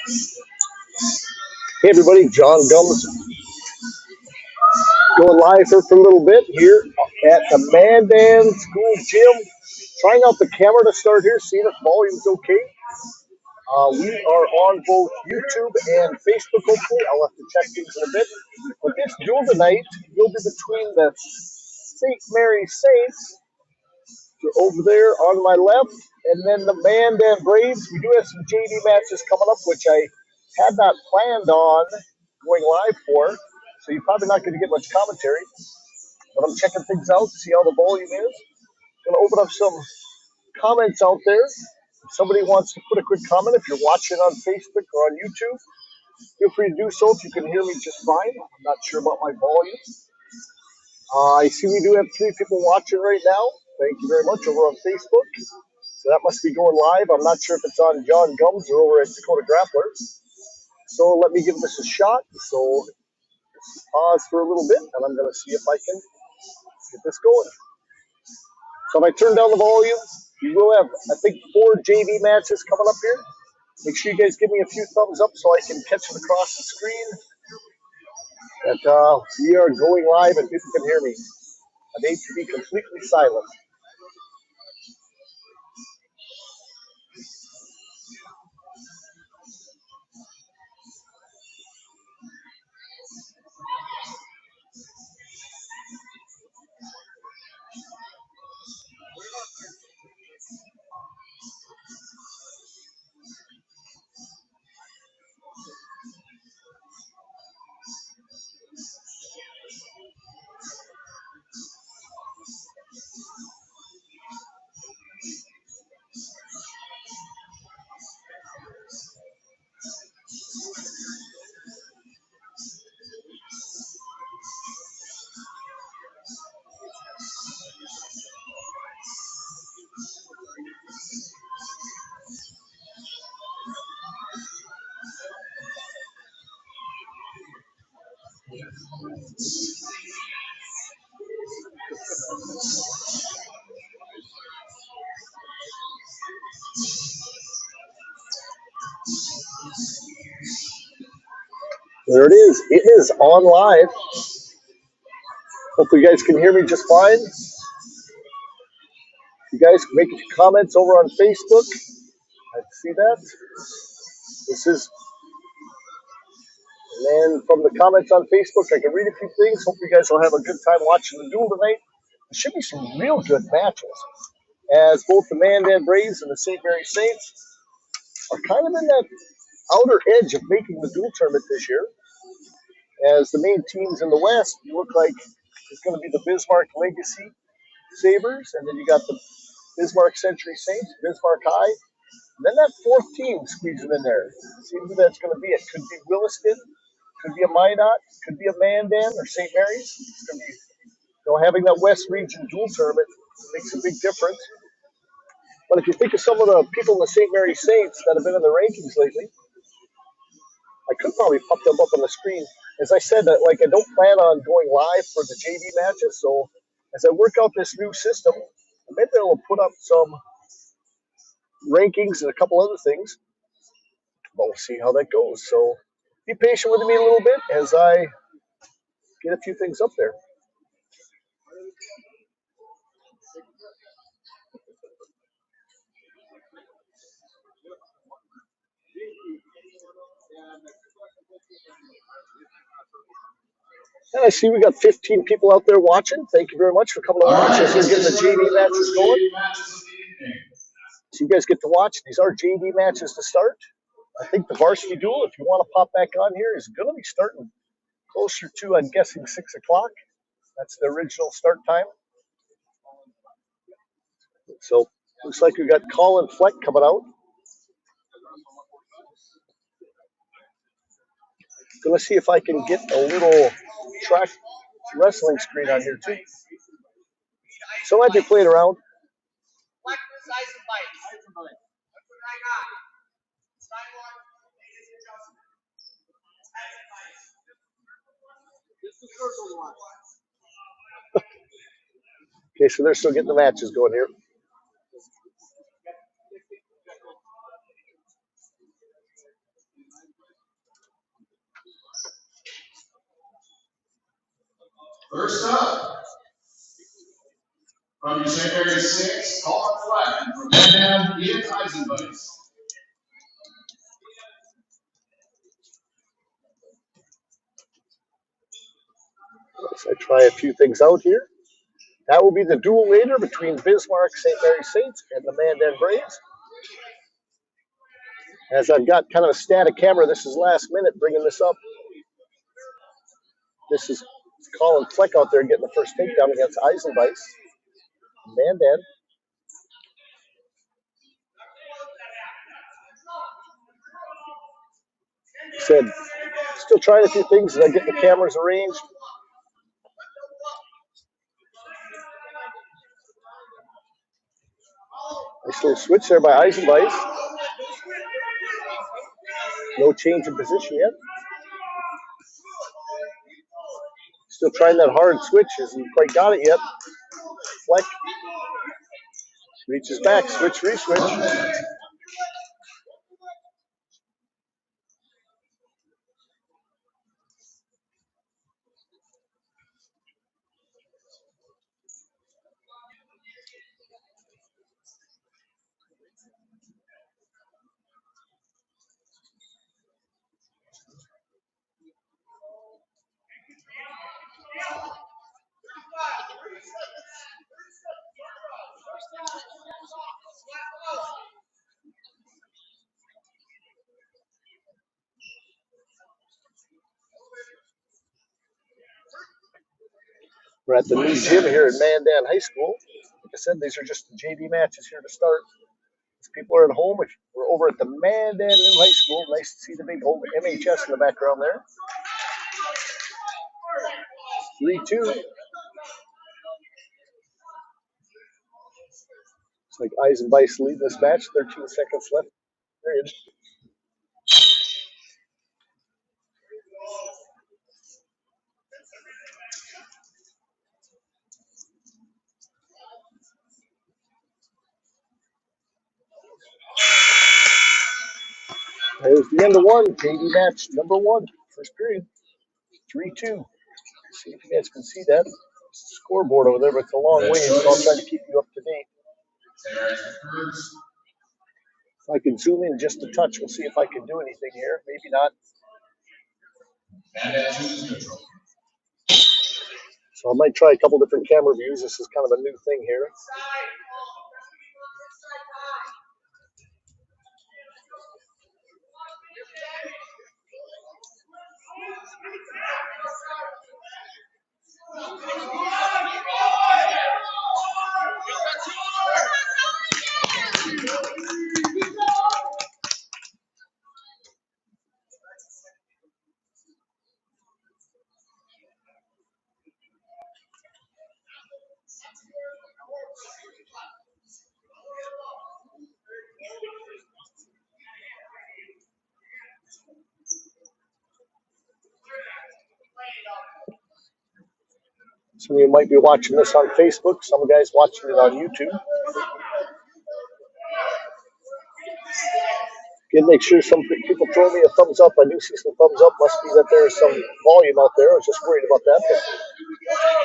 Hey everybody, John Gums going live for a little bit here at the Mandan School Gym. Trying out the camera to start here, seeing if volume's okay. We are on both YouTube and Facebook, hopefully. I'll have to check things in a bit. But this duel tonight will be between the St. Mary Saints over there on my left, and then the Mandan Braves. We do have some JV matches coming up, which I had not planned on going live for, so you're probably not going to get much commentary. But I'm checking things out to see how the volume is. Going to open up some comments out there. If somebody wants to put a quick comment, if you're watching on Facebook or on YouTube, feel free to do so if you can hear me just fine. I'm not sure about my volume. I see we do have 3 people watching right now. Thank you very much over on Facebook. So that must be going live. I'm not sure if it's on John Gums or over at Dakota Grappler. So let me give this a shot. So pause for a little bit, and I'm going to see if I can get this going. So if I turn down the volume, you will have, I think, 4 JV matches coming up here. Make sure you guys give me a few thumbs up so I can catch it across the screen. That we are going live and people can hear me. I need to be completely silent. There it is. It is on live. Hopefully you guys can hear me just fine. You guys can make comments over on Facebook. I see that. This is, and then from the comments on Facebook, I can read a few things. Hope you guys will have a good time watching the duel tonight. There should be some real good matches, as both the Mandan Braves and the St. Mary Saints are kind of in that outer edge of making the duel tournament this year. As the main teams in the West, you look like it's going to be the Bismarck Legacy Sabres, and then you got the Bismarck Century Saints, Bismarck High, and then that 4th team squeezing in there. See who that's going to be. It could be Williston, could be a Minot, could be a Mandan or St. Mary's. It's going to be, having that West Region dual tournament makes a big difference. But if you think of some of the people in the St. Mary Saints that have been in the rankings lately, I could probably pop them up on the screen. As I said, that I don't plan on going live for the JV matches. So as I work out this new system, I bet that will put up some rankings and a couple other things. But we'll see how that goes. So be patient with me a little bit as I get a few things up there. And I see we got 15 people out there watching. Thank you very much for coming to watch as we're getting the JV matches going. So you guys get to watch. These are JV matches to start. I think the varsity duel, if you want to pop back on here, is going to be starting closer to, I'm guessing, 6 o'clock. That's the original start time. So looks like we got Colin Fleck coming out. Gonna see if I can get a little track wrestling screen on here too. So I might be playing around. Okay, so they're still getting the matches going here. First up, from your secondary 6, Colin Fleck from Mandan in Eisenbus. As I try a few things out here. That will be the duel later between Bismarck St. Mary Saints and the Mandan Braves. As I've got kind of a static camera, this is last minute bringing this up. This is Colin Fleck out there getting the first takedown against Eisenbeiss. Mandan. Said, still trying a few things as I get the cameras arranged. Nice little switch there by Eisenbeiss. No change in position yet. Still trying that hard switch. Hasn't quite got it yet. Fleck reaches back. Switch, re-switch. We're at the new gym here at Mandan High School. Like I said, these are just the JV matches here to start. As people are at home, we're over at the Mandan New High School. Nice to see the big old MHS in the background there. 3-2. It's like Eisenbeiss leading this match. 13 seconds left. Period. There's the end of one. JV match number one. First period. 3-2. See if you guys can see that. Scoreboard over there, but it's a long way, so I'll try to keep you up to date. If I can zoom in just a touch, we'll see if I can do anything here. Maybe not. So I might try a couple different camera views. This is kind of a new thing here. Some of you might be watching this on Facebook. Some guys watching it on YouTube. Again, make sure some people throw me a thumbs up. I do see some thumbs up. Must be that there's some volume out there. I was just worried about that.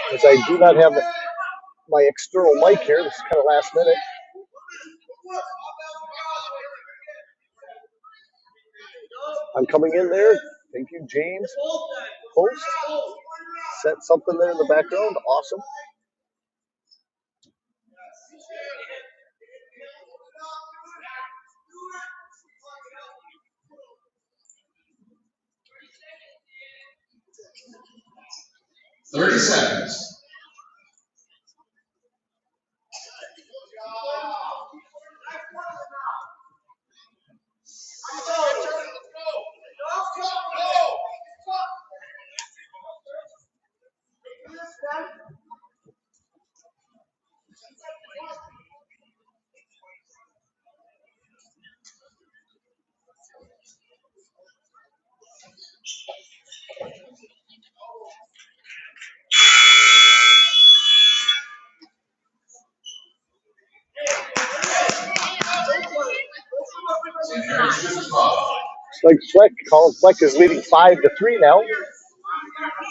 But as I do not have my external mic here, this is kind of last minute. I'm coming in there. Thank you, James. Post. Set something there in the background. Awesome. $30 seconds. Looks like Colin Fleck is leading 5-3 now.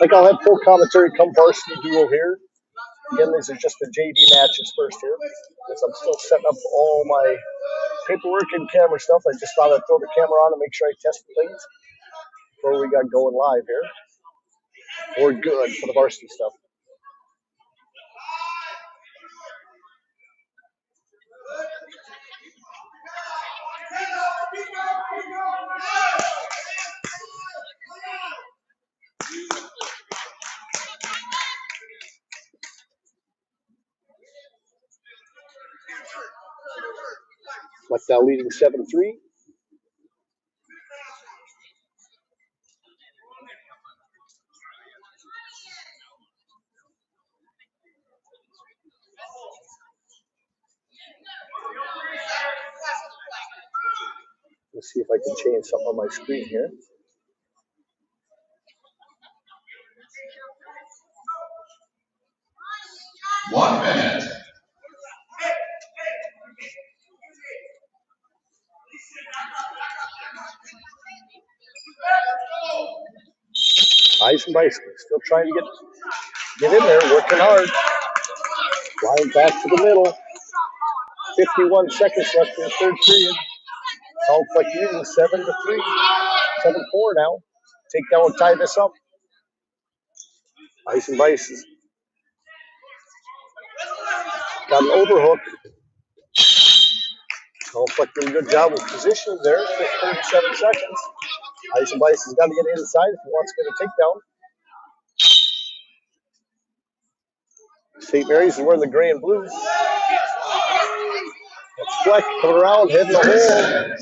Like I'll have full commentary come varsity duel here. Again, these are just the JV matches first here. Because I'm still setting up all my paperwork and camera stuff. I just thought I'd throw the camera on and make sure I test things before we got going live here. We're good for the varsity stuff. Fleck now leading 7-3. Let's see if I can change something on my screen here. One minute. Ice and Bison still trying to get in there, working hard. Flying back to the middle. 51 seconds left in the third period. Salt Fleck leading 7-3. 7-4 now. Takedown will tie this up. Ice and Bison got an overhook. Salt Fleck doing a good job with positioning there. 37 seconds. Ice and Bison's got to get inside if he wants to get a takedown. St. Mary's is wearing the gray and blue. That's Fleck coming around, heading the hole.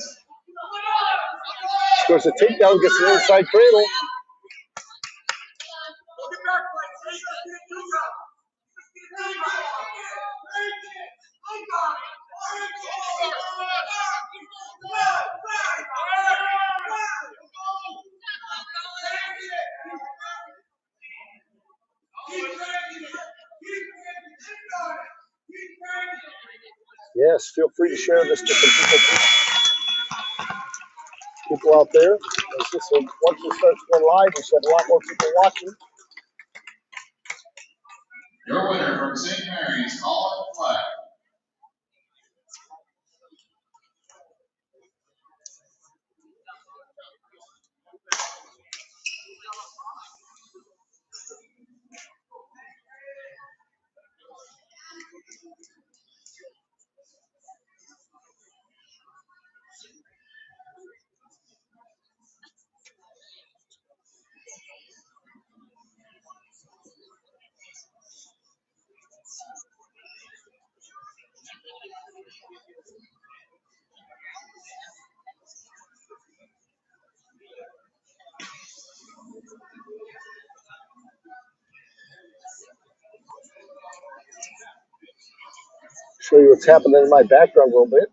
Scores a takedown, gets an inside cradle. Yes, feel free to share this with some people out there. It's just once it starts going live, we should have a lot more people watching. Your winner from St. Mary's, Colin Fleck. Show you what's happening in my background a little bit.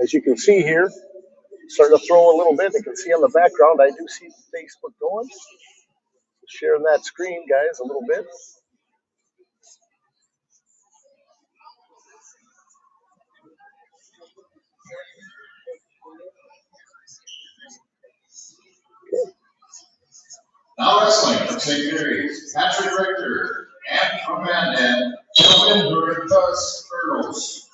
As you can see here, starting to throw a little bit. You can see on the background, I do see Facebook going. Sharing that screen, guys, a little bit. Now wrestling from St. Mary's, Patrick Richter, and from Mandan, gentlemen, Veritas Hurdles.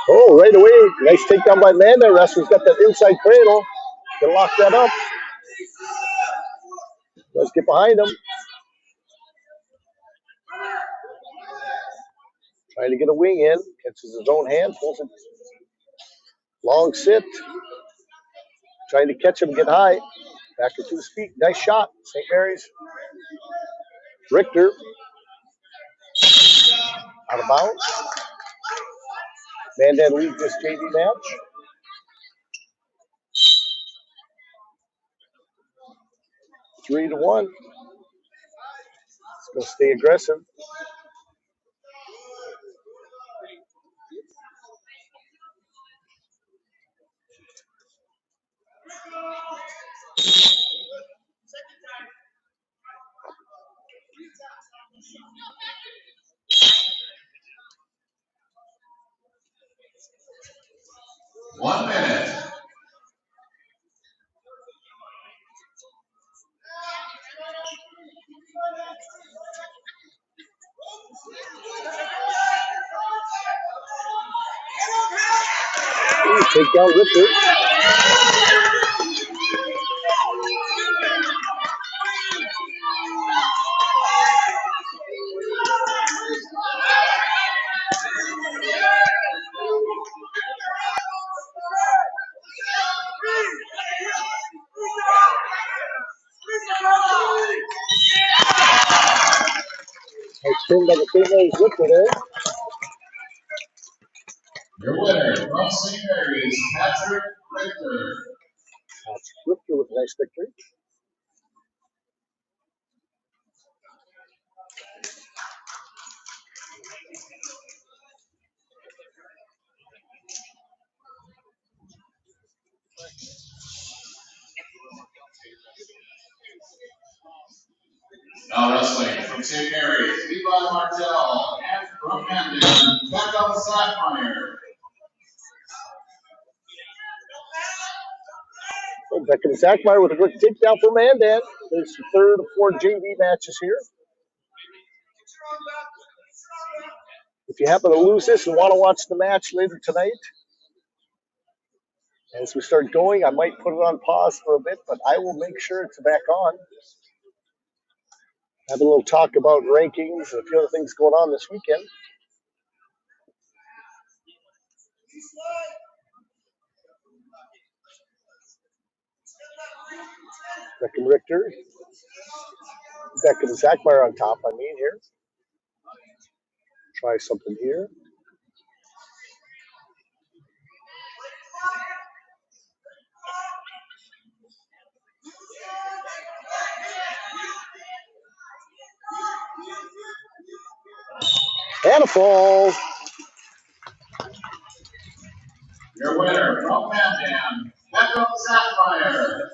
Oh, right away. Nice takedown by Mandan. Wrestler's got that inside cradle. Gonna lock that up. Let's get behind him. Trying to get a wing in. Catches his own hand. Pulls it. Long sit. Trying to catch him, get high. Back to his feet. Nice shot. St. Mary's. Richter. Out of bounds. Mandan leads this JV match. Three to one. It's going to stay aggressive. 1 minute. Ooh, take down Richter. Nice pin by the St. Mary's Richter there. Your winner from St. Mary's, Patrick Richter. That's Richter with a nice victory. Now wrestling from St. Mary's, Levi Martell, and from Mandan, Dakota Sapphire. Dakota Sapphire with a good takedown for Mandan. There's the third of 4 JV matches here. If you happen to lose this and want to watch the match later tonight, as we start going, I might put it on pause for a bit, but I will make sure it's back on. Have a little talk about rankings and a few other things going on this weekend. Beckham Richter. Dakota Sapphire on top, here. Try something here. And a fall. Your winner from Mandan, Dakota Sapphire.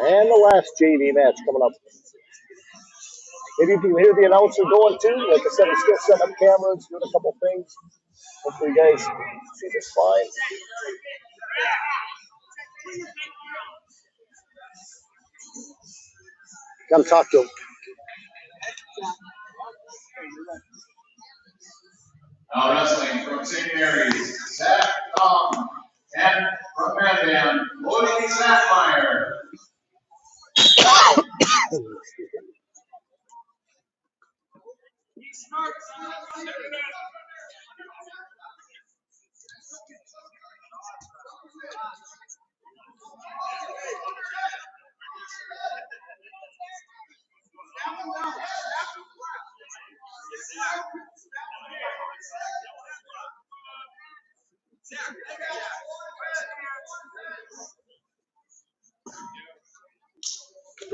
And the last JV match coming up. Maybe you can hear the announcer going too. Like I said, I'm still setting up cameras, doing a couple things. Hopefully you guys see this fine. Gotta talk to him. Now wrestling from St. Mary's, Zach Tom, and from Mandan, Lloyd Sapphire.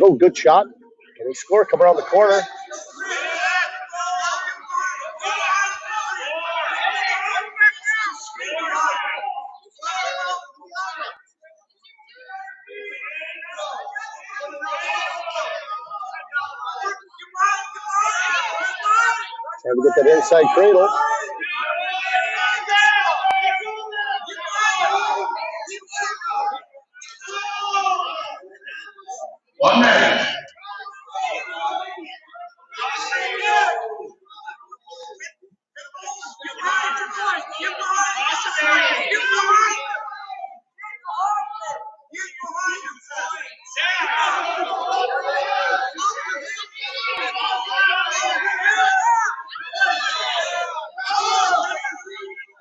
Oh, good shot. Can he score? Come around the corner. Time to get that inside cradle. One minute.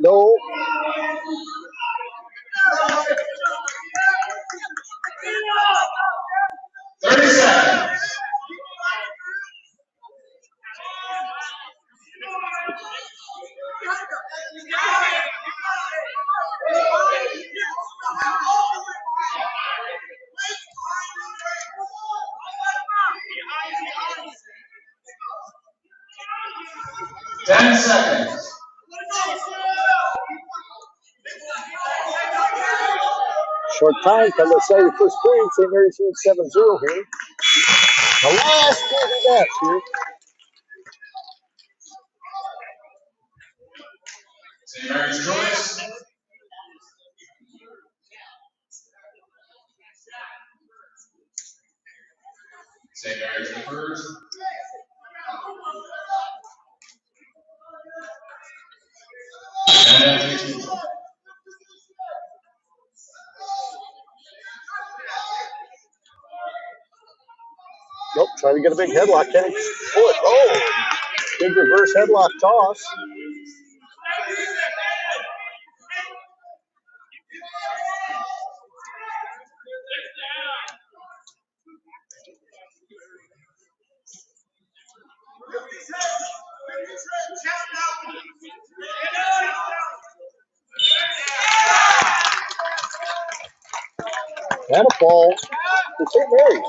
No. Seconds. Ten seconds. Short time from the side of the first period. St. Mary's leads 7-0 here. The last quarter match here. St. Mary's choice. St. Mary's defers. Nope, trying to get a big headlock. Can he pull it? Oh, big reverse headlock toss. And a fall for St. Mary's.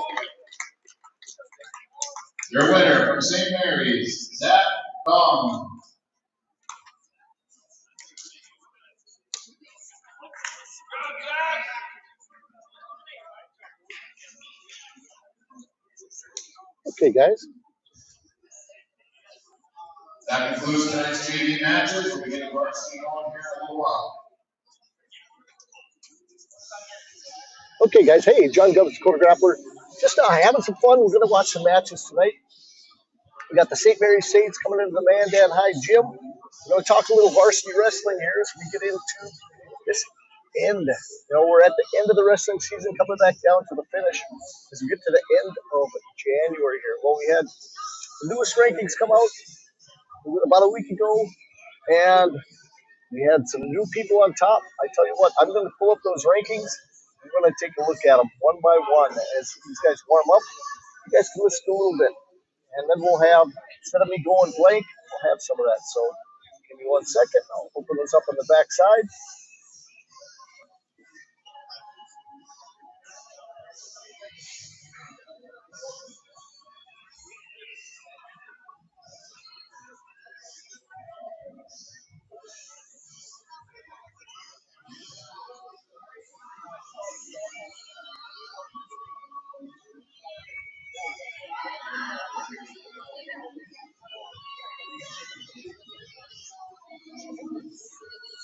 Your winner from St. Mary's, Zach Bum. Okay, guys. That concludes tonight's TV matches. We'll be getting varsity on here in a little while. Okay, guys. Hey, John Gubbs, Dakota Grappler. Just having some fun. We're going to watch some matches tonight. We got the St. Mary's Saints coming into the Mandan High Gym. We're going to talk a little varsity wrestling here as we get into this end. You know, we're at the end of the wrestling season, coming back down to the finish as we get to the end of January here. Well, we had the newest rankings come out about a week ago, and we had some new people on top. I tell you what, I'm going to pull up those rankings. I'm going to take a look at them one by one as these guys warm up. You guys can listen to a little bit. And then we'll have, instead of me going blank, we'll have some of that. So give me 1 second. I'll open those up on the back side.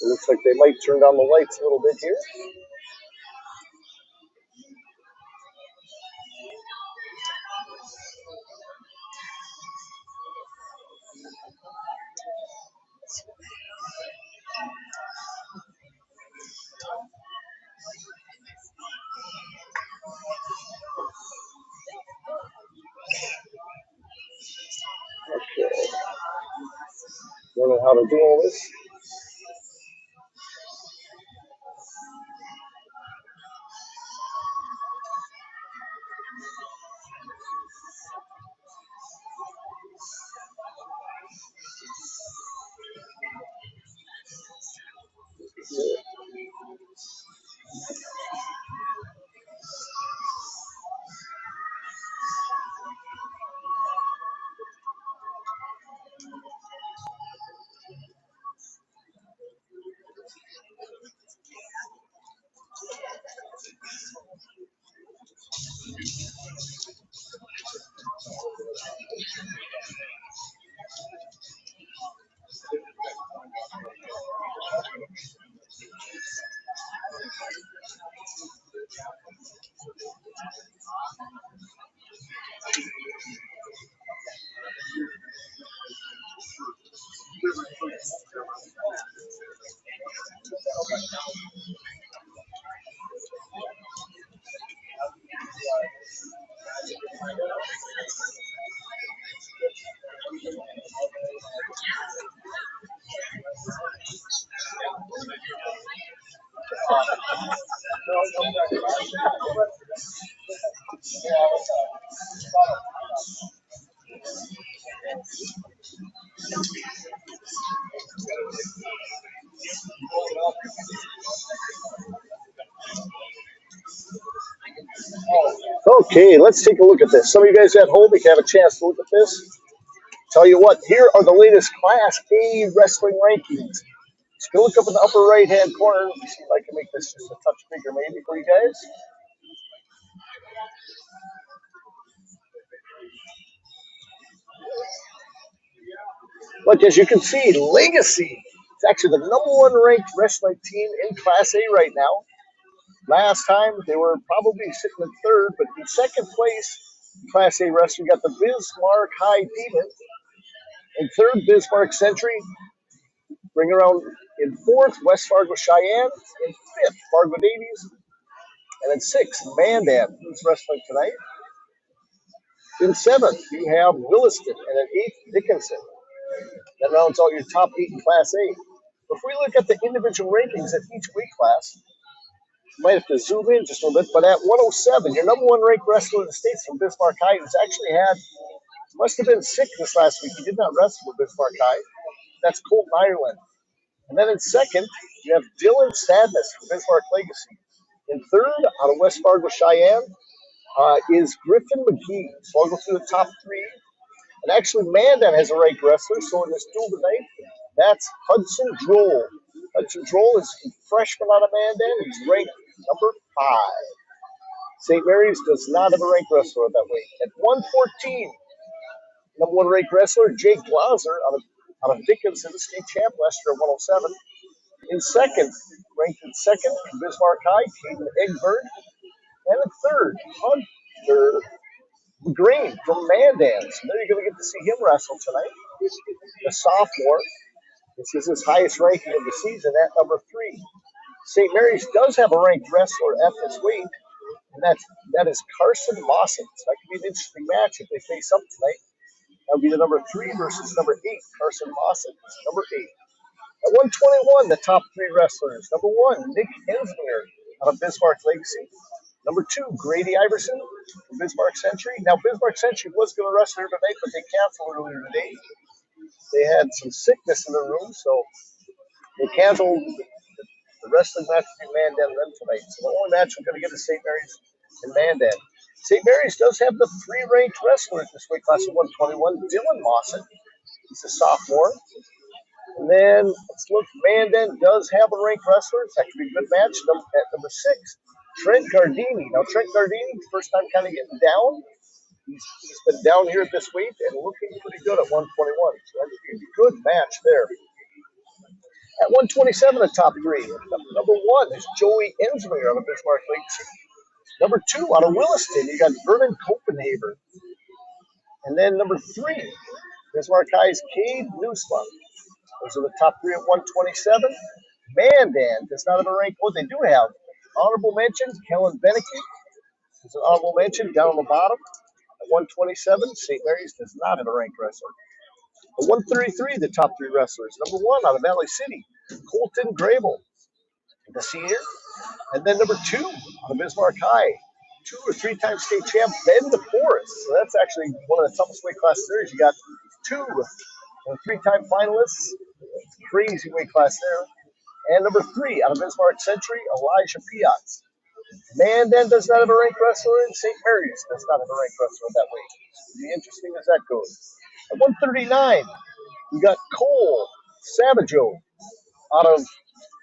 It looks like they might turn down the lights a little bit here. Okay. Don't know how to do all this. Okay, let's take a look at this. Some of you guys at home, if you have a chance to look at this, tell you what, here are the latest Class A wrestling rankings. Just gonna look up in the upper right-hand corner. Let me see if I can make this just a touch bigger, maybe for you guys. Look, as you can see, Legacy is actually the #1 ranked wrestling team in Class A right now. Last time they were probably sitting in third, but in second place in Class A wrestling, you got the Bismarck High Demon. In third, Bismarck Century. Bring around in fourth, West Fargo Cheyenne. In fifth, Fargo Davies. And in sixth, Mandan, who's wrestling tonight. In seventh, you have Williston. And in eighth, Dickinson. That rounds out your top 8 in Class A. Before we look at the individual rankings at each weight class, you might have to zoom in just a little bit, but at 107, your #1 ranked wrestler in the States from Bismarck High, who's actually must have been sick this last week. He did not wrestle with Bismarck High. That's Colton Ireland. And then in second, you have Dylan Sadness from Bismarck Legacy. In third, out of West Fargo Cheyenne, is Griffin McGee. So I'll go through the top 3. And actually, Mandan has a ranked wrestler, so in this duel tonight, that's Hudson Droll. Hudson Droll is a freshman out of Mandan. He's ranked #5. St. Mary's does not have a ranked wrestler at that weight. At 114, #1 ranked wrestler Jake Glauser out of Dickinson, the state champ last year at 107. In second, ranked in second, Bismarck High, Caden Egbert. And in third, Hunter Green from Mandan. So there you're going to get to see him wrestle tonight. A sophomore. This is his highest ranking of the season at #3. St. Mary's does have a ranked wrestler at this weight, and that is Carson Mawson. So that could be an interesting match if they face up tonight. That would be the #3 versus #8. Carson Mawson is #8. At 121, the top 3 wrestlers. #1, Nick Hensmere out of Bismarck Legacy. #2, Grady Iverson from Bismarck Century. Now, Bismarck Century was going to wrestle here tonight, but they canceled earlier today. They had some sickness in the room, so they canceled the wrestling match between Mandan and them tonight. So the only match we're going to get is St. Mary's and Mandan. St. Mary's does have the 3 ranked wrestler at this weight class of 121, Dylan Mawson. He's a sophomore. And then let's look. Mandan does have a ranked wrestler. That could be a good match. At #6, Trent Gardini. Now, Trent Gardini, first time kind of getting down. He's been down here at this weight and looking pretty good at 121. So that could be a good match there. At 127, the top 3. #1 is Joey Ensminger out of Bismarck Legacy. #2, out of Williston, you got Vernon Copenhaver. And then #3, Bismarck High's Cade Newsman. Those are the top 3 at 127. Mandan does not have a rank. Oh, they do have honorable mention. Kellen Beneke is an honorable mention down on the bottom. At 127, St. Mary's does not have a ranked wrestler. At 133, the top 3 wrestlers. #1, out of Valley City, Colton Grable, the senior. And then #2, out of Bismarck High, 2 or 3-time state champ, Ben DeForest. So that's actually one of the toughest weight classes there. You got 2 3-time finalists. Crazy weight class there. And #3, out of Bismarck Century, Elijah Piatz. Mandan does not have a ranked wrestler, and St. Mary's does not have a ranked wrestler at that weight. It'll be interesting as that goes. At 139, we got Cole Savageau out of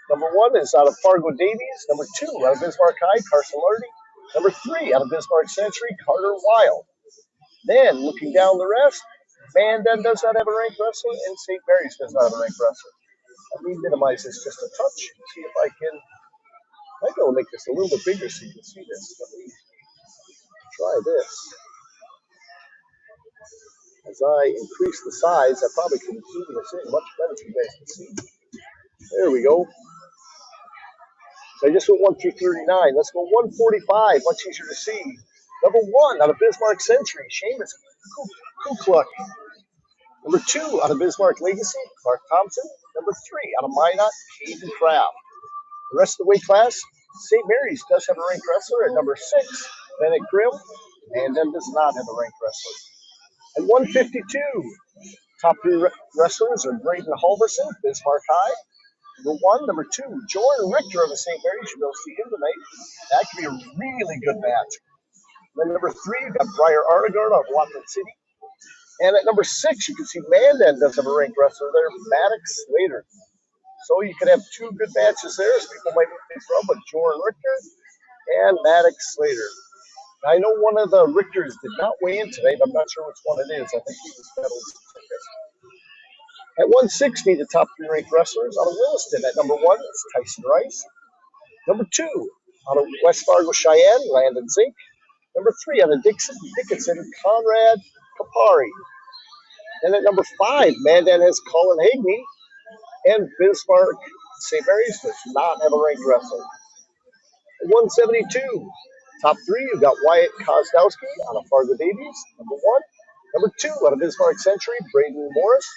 #1 is out of Fargo Davies. #2, out of Bismarck High, Carson Lardy. #3, out of Bismarck Century, Carter Wild. Then, looking down the rest, Mandan does not have a ranked wrestler, and St. Mary's does not have a ranked wrestler. Let me minimize this just a touch and see if I can. I might be able to make this a little bit bigger so you can see this. Let me try this. As I increase the size, I probably can zoom this in much better so you guys can see. There we go. So I just went 1 through 39. Let's go 145, much easier to see. #1, out of Bismarck Century, Seamus Kukluk. #2, out of Bismarck Legacy, Clark Thompson. #3, out of Minot, Caden Craft. The rest of the weight class, St. Mary's does have a ranked wrestler at #6, Bennett Grimm, and then does not have a ranked wrestler. At 152, top 3 wrestlers are Braden Halverson, Bismarck High. #1, #2, Jordan Richter of the St. Mary's. You'll be able to see him tonight. That could be a really good match. Then #3, you got Briar Artegard of Watford City. And at #6, you can see Mandan does have a ranked wrestler there, Maddox Slater. So you could have two good matches there, as people might think from, but Joran Richter and Maddox Slater. I know one of the Richters did not weigh in tonight. I'm not sure which one it is. I think he was medaled. At 160, the top three ranked wrestlers out of Williston. At number one is Tyson Rice. Number two, out of West Fargo, Cheyenne, Landon Zink. Number three, out of Dickinson, Conrad Kapari. And at number five, Mandan has Colin Hagney. And Bismarck, St. Mary's does not have a ranked wrestler. At 172, top three, you've got Wyatt Kozlowski out of Fargo Davies, number one. Number two, out of Bismarck Century, Braden Morris.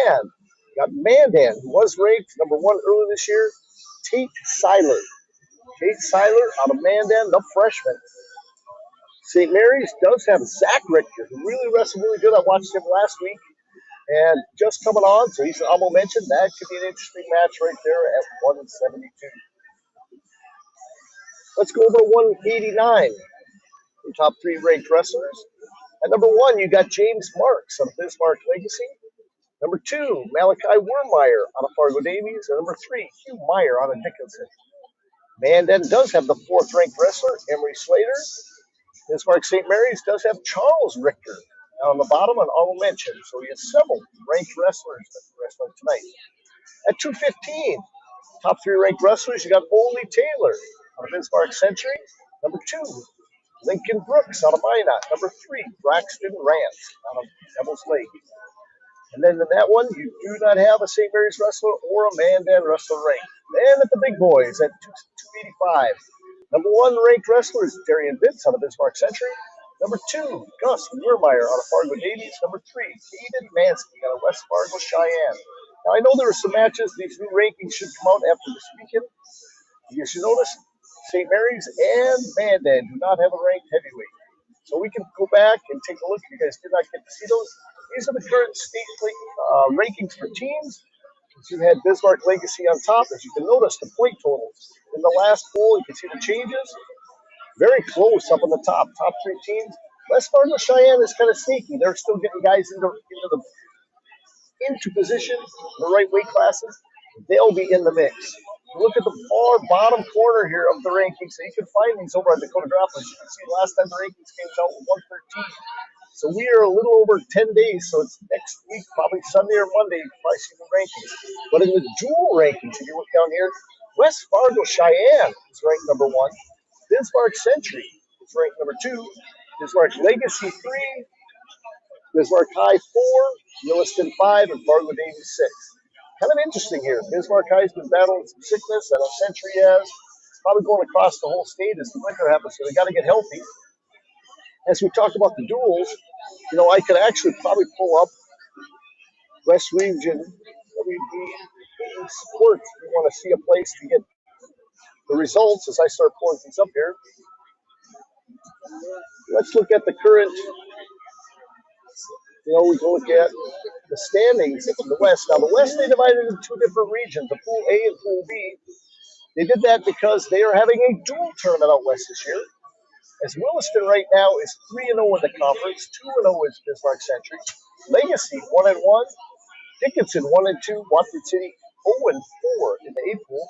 And you got Mandan, who was ranked number one earlier this year, Tate Seiler. Tate Seiler out of Mandan, the freshman. St. Mary's does have Zach Richter, who really wrestled really good. I watched him last week and just coming on, so he's an honorable mention. That could be an interesting match right there at 172. Let's go over to 189, the top three ranked wrestlers. At number one, you got James Marks of Bismarck Legacy. Number two, Malachi Wurmeyer out of Fargo Davies. And number three, Hugh Meyer out of Dickinson. Mandan does have the fourth ranked wrestler, Emery Slater. Bismarck St. Mary's does have Charles Richter on the bottom, an honorable mention. So he has several ranked wrestlers that wrestling tonight. At 215, top three ranked wrestlers, you got Ole Taylor out of Bismarck Century. Number two, Lincoln Brooks out of Minot. Number three, Braxton Rance out of Devil's Lake. And then in that one, you do not have a St. Mary's wrestler or a Mandan wrestler ranked. And at the big boys at 285, number one ranked wrestler is Darian Vince out of Bismarck Century. Number two, Gus Wurmeyer out of Fargo Davies. Number three, David Mansky out of West Fargo Cheyenne. Now, I know there were some matches. These new rankings should come out after this weekend. You should notice St. Mary's and Mandan do not have a ranked heavyweight. So we can go back and take a look. If you guys did not get to see those, these are the current state rankings for teams. You had Bismarck Legacy on top. As you can notice, the point totals in the last poll, you can see the changes. Very close up on the top three teams. West Fargo Cheyenne is kind of sneaky. They're still getting guys into position, the right weight classes. They'll be in the mix. Look at the far bottom corner here of the rankings. So you can find these over on Dakota Grappler. You can see last time the rankings came out with 113. So we are a little over 10 days. So it's next week, probably Sunday or Monday, you can probably see the rankings. But in the dual rankings, if you look down here, West Fargo Cheyenne is ranked number one. Bismarck Century is ranked number two. Bismarck Legacy 3. Bismarck High 4. Williston 5. And Fargo Davies 6. Kind of interesting here. Bismarck High's been battling some sickness, and a Century has. It's probably going across the whole state as the winter happens, so they got to get healthy. As we talked about the duels, I could actually probably pull up West Region WB Sports if you want to see a place to get the results as I start pulling things up here. Let's look at the current. We can look at the standings in the West. Now, the West, they divided into two different regions, the Pool A and Pool B. They did that because they are having a dual tournament out West this year. As Williston right now is 3-0 in the conference, 2-0 is Bismarck Century. Legacy 1-1, Dickinson 1-2, Watford City 0-4 in the A pool.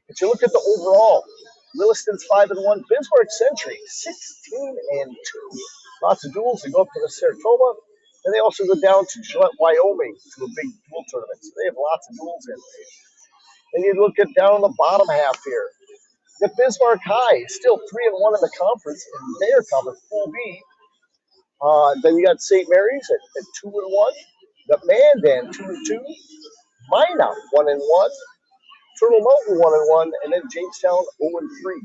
If you look at the overall, Williston's 5-1, Bismarck Century 16-2. Lots of duels. They go up to the Saratoga, and they also go down to Gillette, Wyoming, to a big duel tournament. So they have lots of duels in. Then you look at down on the bottom half here. The Bismarck High is still 3-1 in the conference, in their conference, Pool B. Then you got St. Mary's at 2-1. You got Mandan 2-2. Minot 1-1. Turtle Mountain 1-1, and then Jamestown 0-3.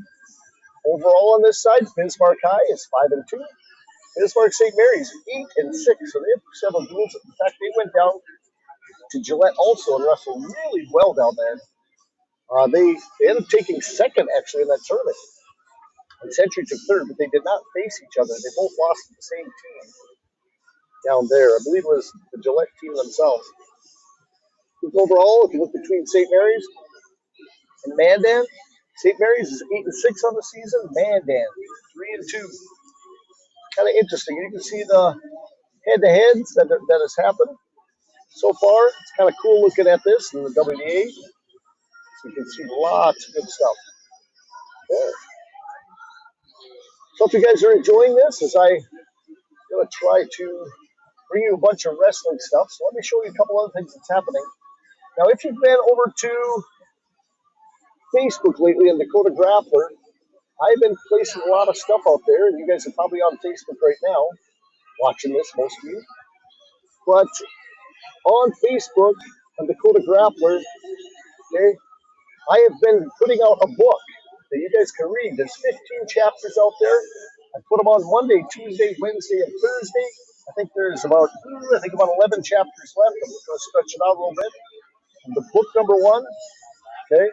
Overall on this side, Bismarck High is 5-2. Bismarck St. Mary's 8-6. So they have several duels. In fact, they went down to Gillette also and wrestled really well down there. They ended up taking second, actually, in that tournament. And Century took third, but they did not face each other. They both lost to the same team down there. I believe it was the Gillette team themselves. Overall, if you look between St. Mary's and Mandan, St. Mary's is 8-6 on the season. Mandan 3-2. Kind of interesting. You can see the head-to-heads that has happened. So far, it's kind of cool looking at this in the WDA. So you can see lots of good stuff. Yeah. So if you guys are enjoying this, as I going to try to bring you a bunch of wrestling stuff. So let me show you a couple other things that's happening. Now, if you've been over to Facebook lately in Dakota Grappler, I've been placing a lot of stuff out there, and you guys are probably on Facebook right now watching this, most of you. But on Facebook, on Dakota Grappler, okay, I have been putting out a book that you guys can read. There's 15 chapters out there. I put them on Monday, Tuesday, Wednesday, and Thursday. I think about 11 chapters left. I'm just going to stretch it out a little bit. The book number one, okay,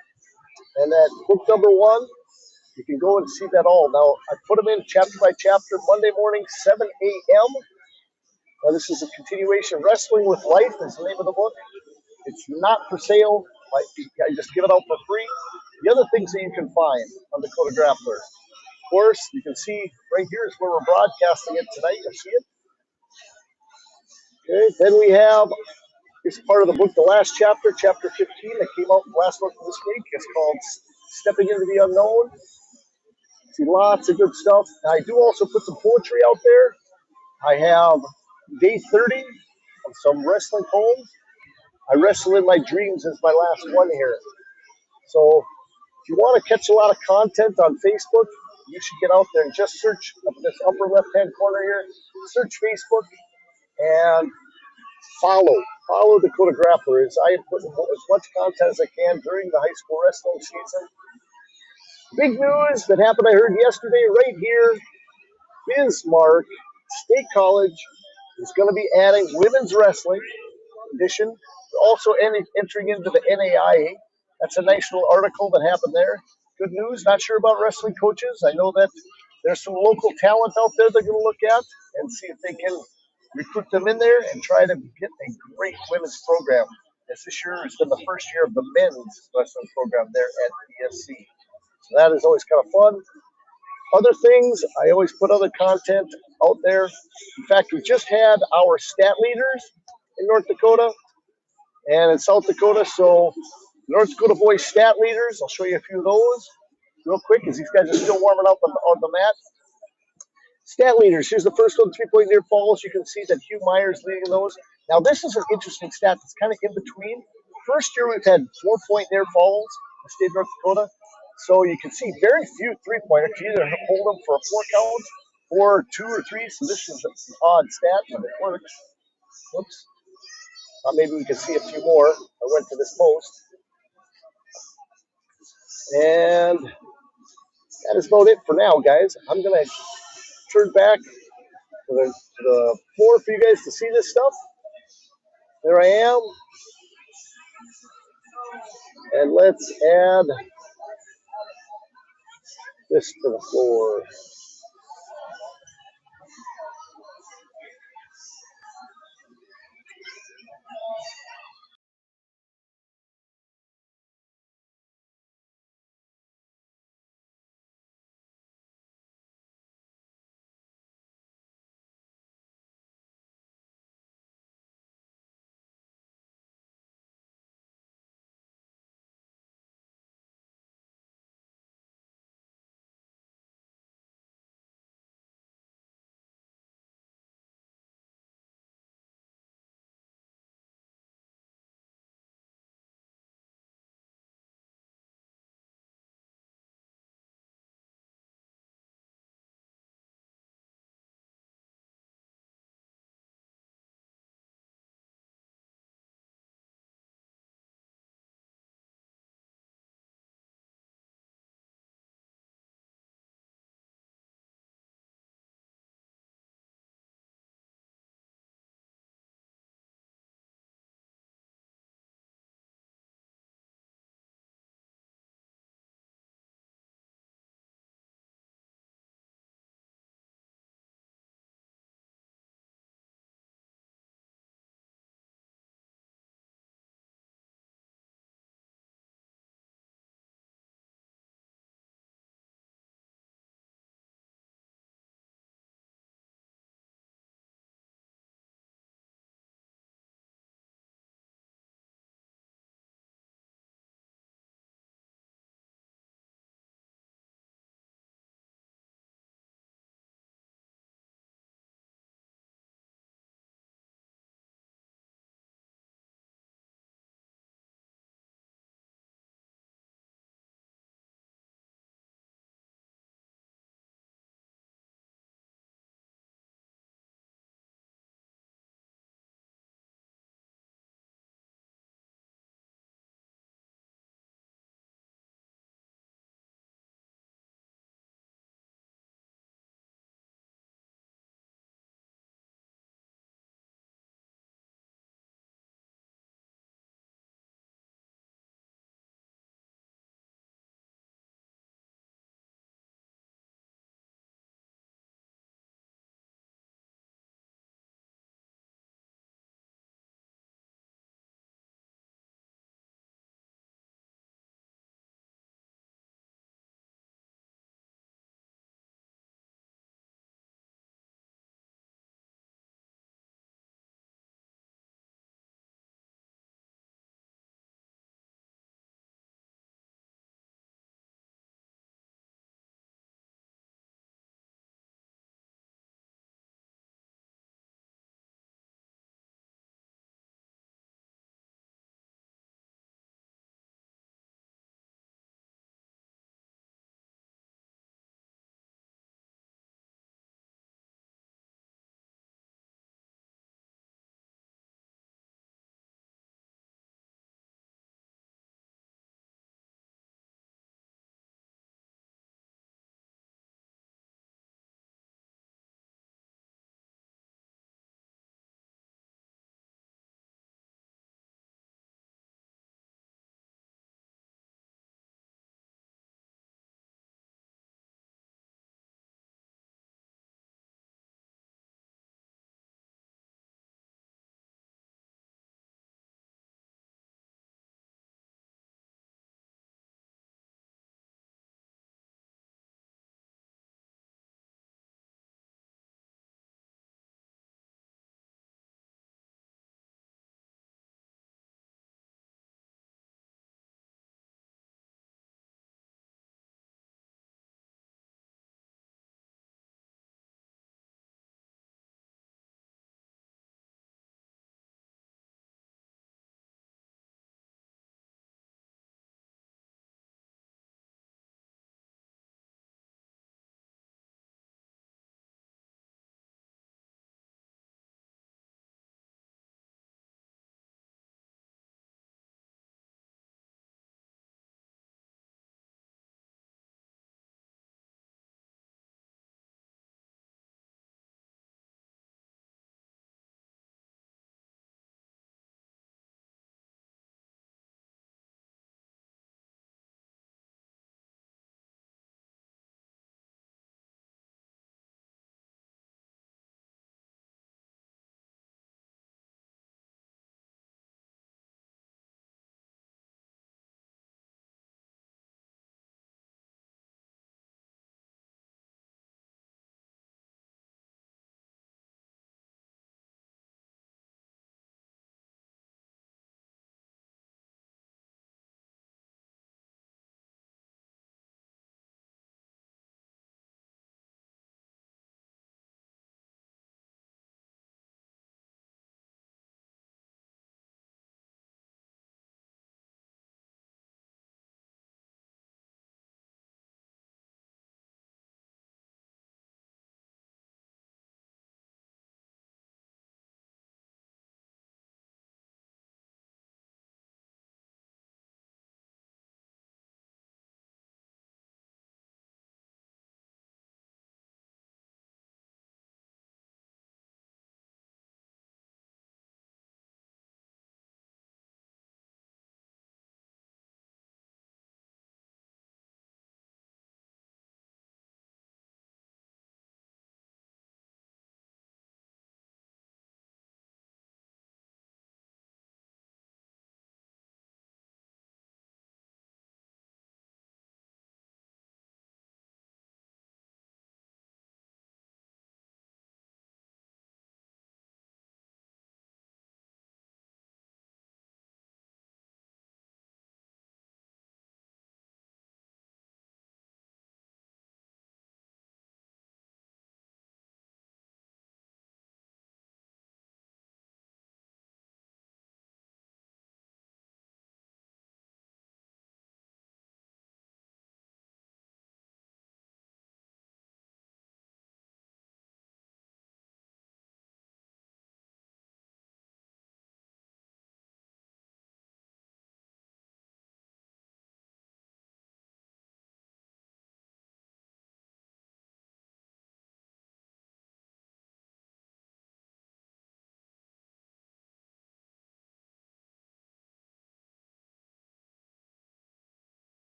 and that book number one, you can go and see that all. Now, I put them in chapter by chapter, Monday morning, 7 a.m. Now, this is a continuation. Wrestling with Life is the name of the book. It's not for sale. I just give it out for free. The other things that you can find on Dakota Grappler. Of course, you can see right here is where we're broadcasting it tonight. You see it? Okay. Then we have, here's part of the book, the last chapter, chapter 15, that came out last month of this week. It's called Stepping into the Unknown. See lots of good stuff. I do also put some poetry out there. I have day 30 of some wrestling poems. I Wrestle in My Dreams is my last one here. So if you want to catch a lot of content on Facebook, you should get out there and just search up in this upper left-hand corner here. Search Facebook and follow Dakota Grappler. As I put as much content as I can during the high school wrestling season. Big news that happened, I heard yesterday, right here. Bismarck State College is going to be adding women's wrestling edition. They're also entering into the NAIA. That's a nice little article that happened there. Good news. Not sure about wrestling coaches. I know that there's some local talent out there they're going to look at and see if they can recruit them in there and try to get a great women's program. As this year has been the first year of the men's wrestling program there at ESC. So that is always kind of fun. Other things, I always put other content out there. In fact, we just had our stat leaders in North Dakota and in South Dakota. So, North Dakota boys stat leaders, I'll show you a few of those real quick as these guys are still warming up on the mat. Stat leaders, here's the first one, 3-point near falls. You can see that Hugh Myers leading those. Now, this is an interesting stat that's kind of in between. First year, we've had 4-point near falls in the state of North Dakota. So you can see very few 3-pointers. You either hold them for a 4 count or 2 or 3. So this is an odd stat, but it works. Whoops. Maybe we can see a few more. I went to this post. And that is about it for now, guys. I'm going to turn back to the floor for you guys to see this stuff. There I am. And let's add this to the floor.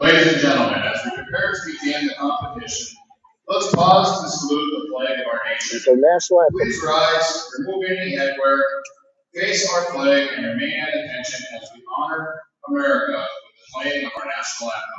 Ladies and gentlemen, as we prepare to begin the competition, let's pause to salute the flag of our nation. It's our national anthem. Please rise, remove any headwear, face our flag, and remain at attention as we honor America with the playing of our national anthem.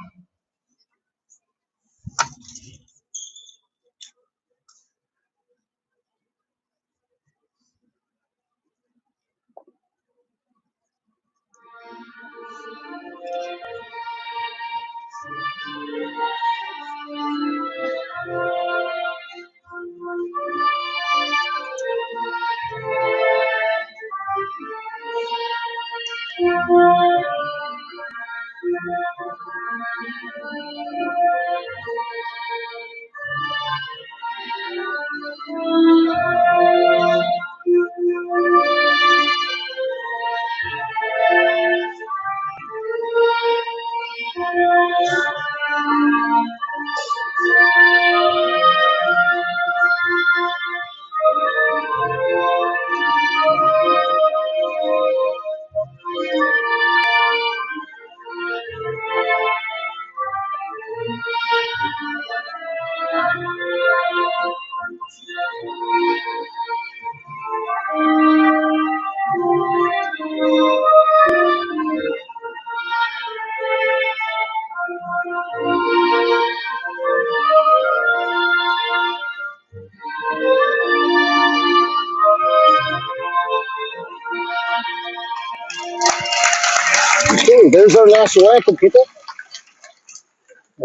Okay, there's our national anthem, people.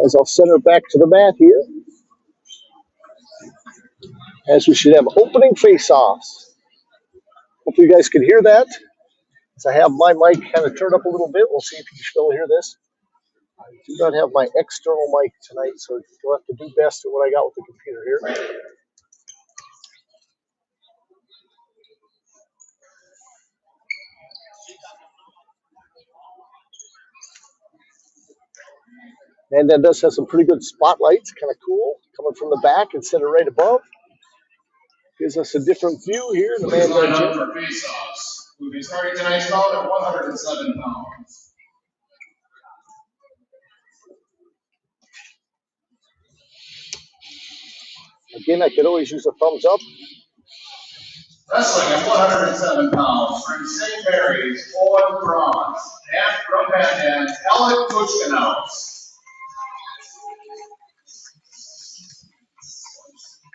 As I'll send her back to the mat here, as we should have opening face-offs. Hopefully you guys can hear that. As I have my mic kind of turned up a little bit, we'll see if you can still hear this. I do not have my external mic tonight, so you'll have to do best at what I got with the computer here. And that does have some pretty good spotlights, kind of cool, coming from the back instead of right above. Gives us a different view here in the Please line Mandan up gym. for face-offs. We'll be starting tonight's bout at 107 pounds. Again, I could always use a thumbs up. Wrestling at 107 pounds from St. Mary's, Owen Bronze, and from Mandan, Alec Kuchkanous.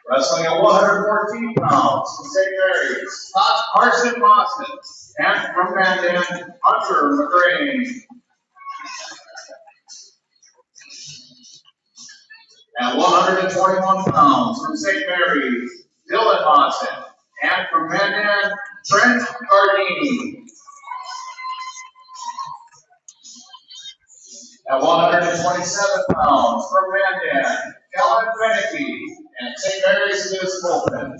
Wrestling at 114 pounds from St. Mary's, Carson Boston, and from Mandan, Hunter McGrain. At 121 pounds from St. Mary's, Dylan Boston, and from Mandan, Trent Gardini. At 127 pounds from Mandan, Ellen Beneke, and St. Mary's Liz Fulton.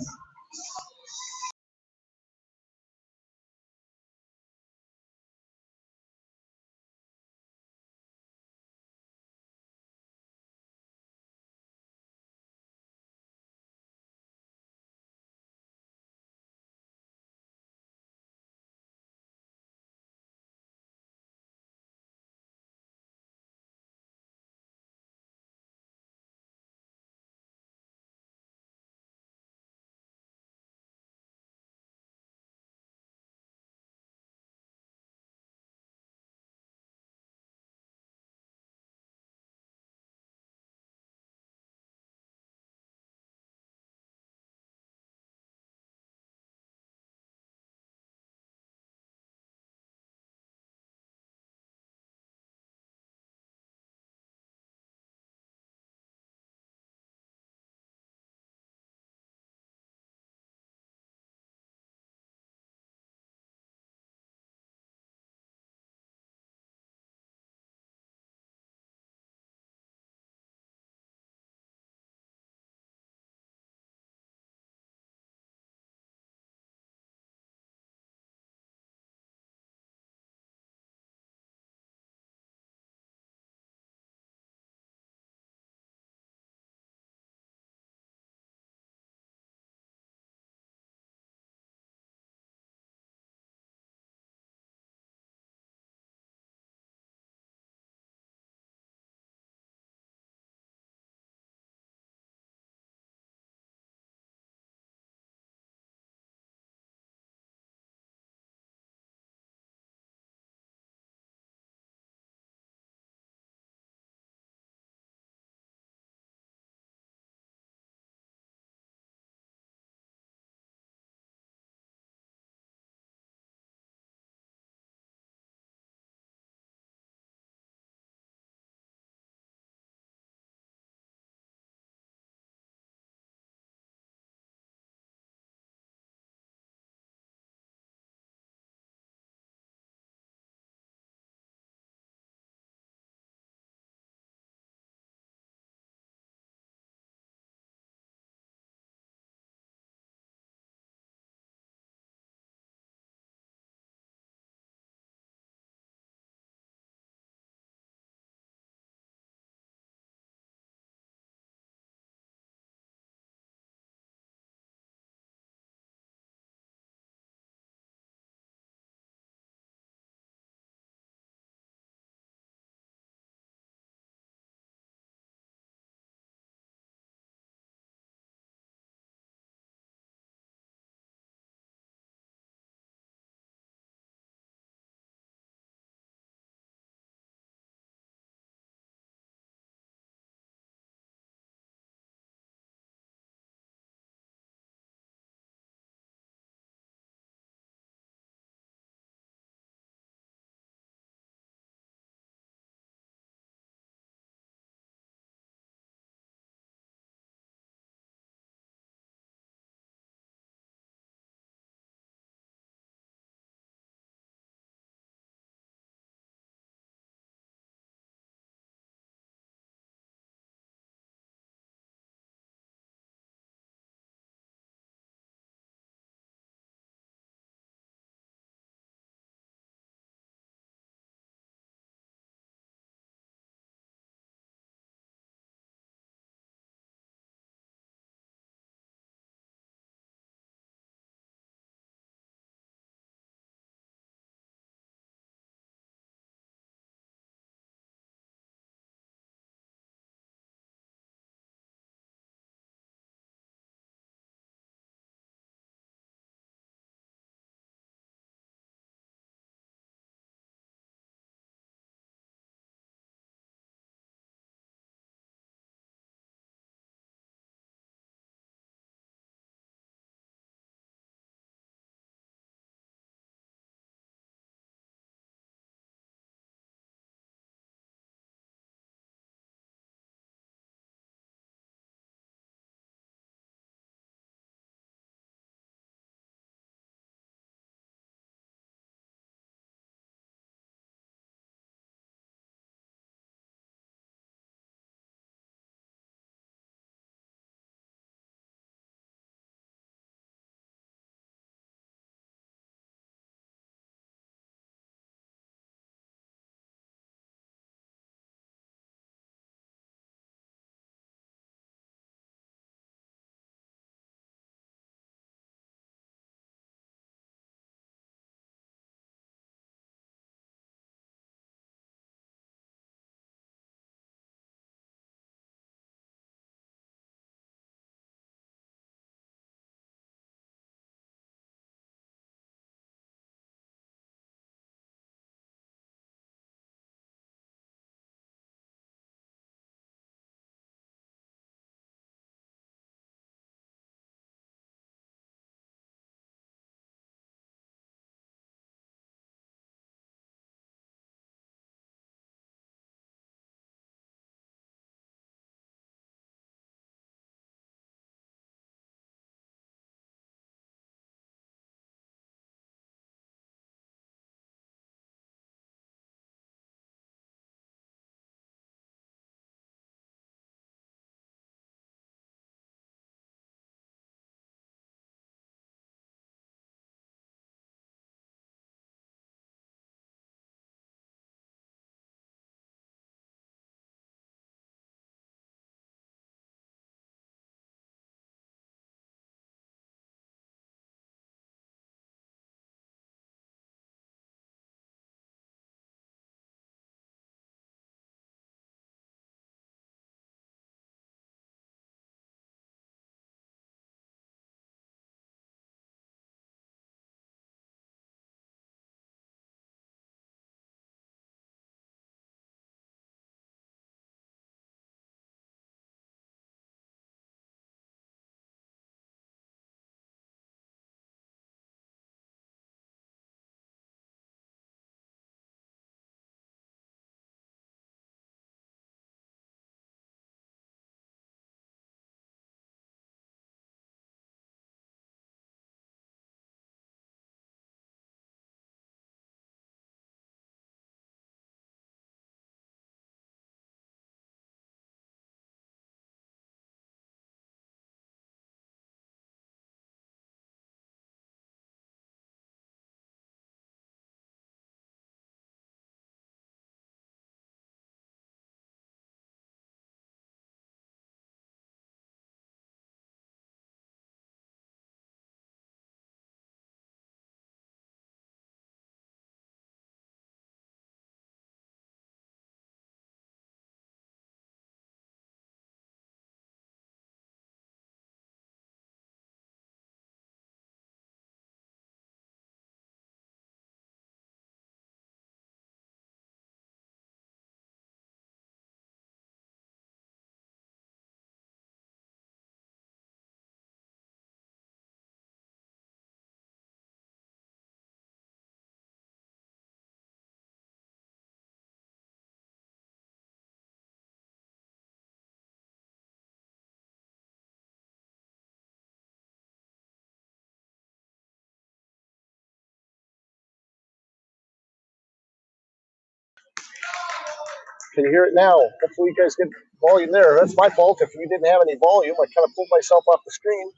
Can you hear it now? Hopefully you guys get volume there. That's my fault if you didn't have any volume. I kind of pulled myself off the screen.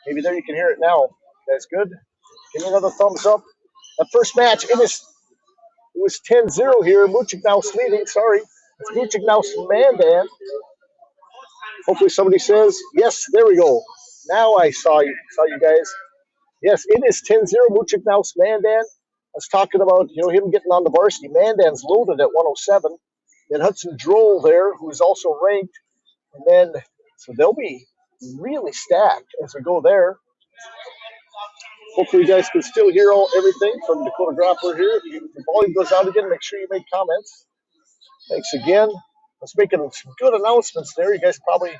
Maybe there you can hear it now. That's good. Give me another thumbs up. That first match, it was 10-0 here. Muchignaus leading. Sorry. It's Muchignaus Mandan. Hopefully somebody says, yes, there we go. Now I saw you guys. Yes, it is 10-0 Muchignaus Mandan. I was talking about, him getting on the varsity. Mandan's loaded at 107. Then Hudson Droll there, who's also ranked. And then, so they'll be really stacked as we go there. Hopefully you guys can still hear everything from Dakota Grappler here. If the volume goes out again, make sure you make comments. Thanks again. I was making some good announcements there. You guys probably,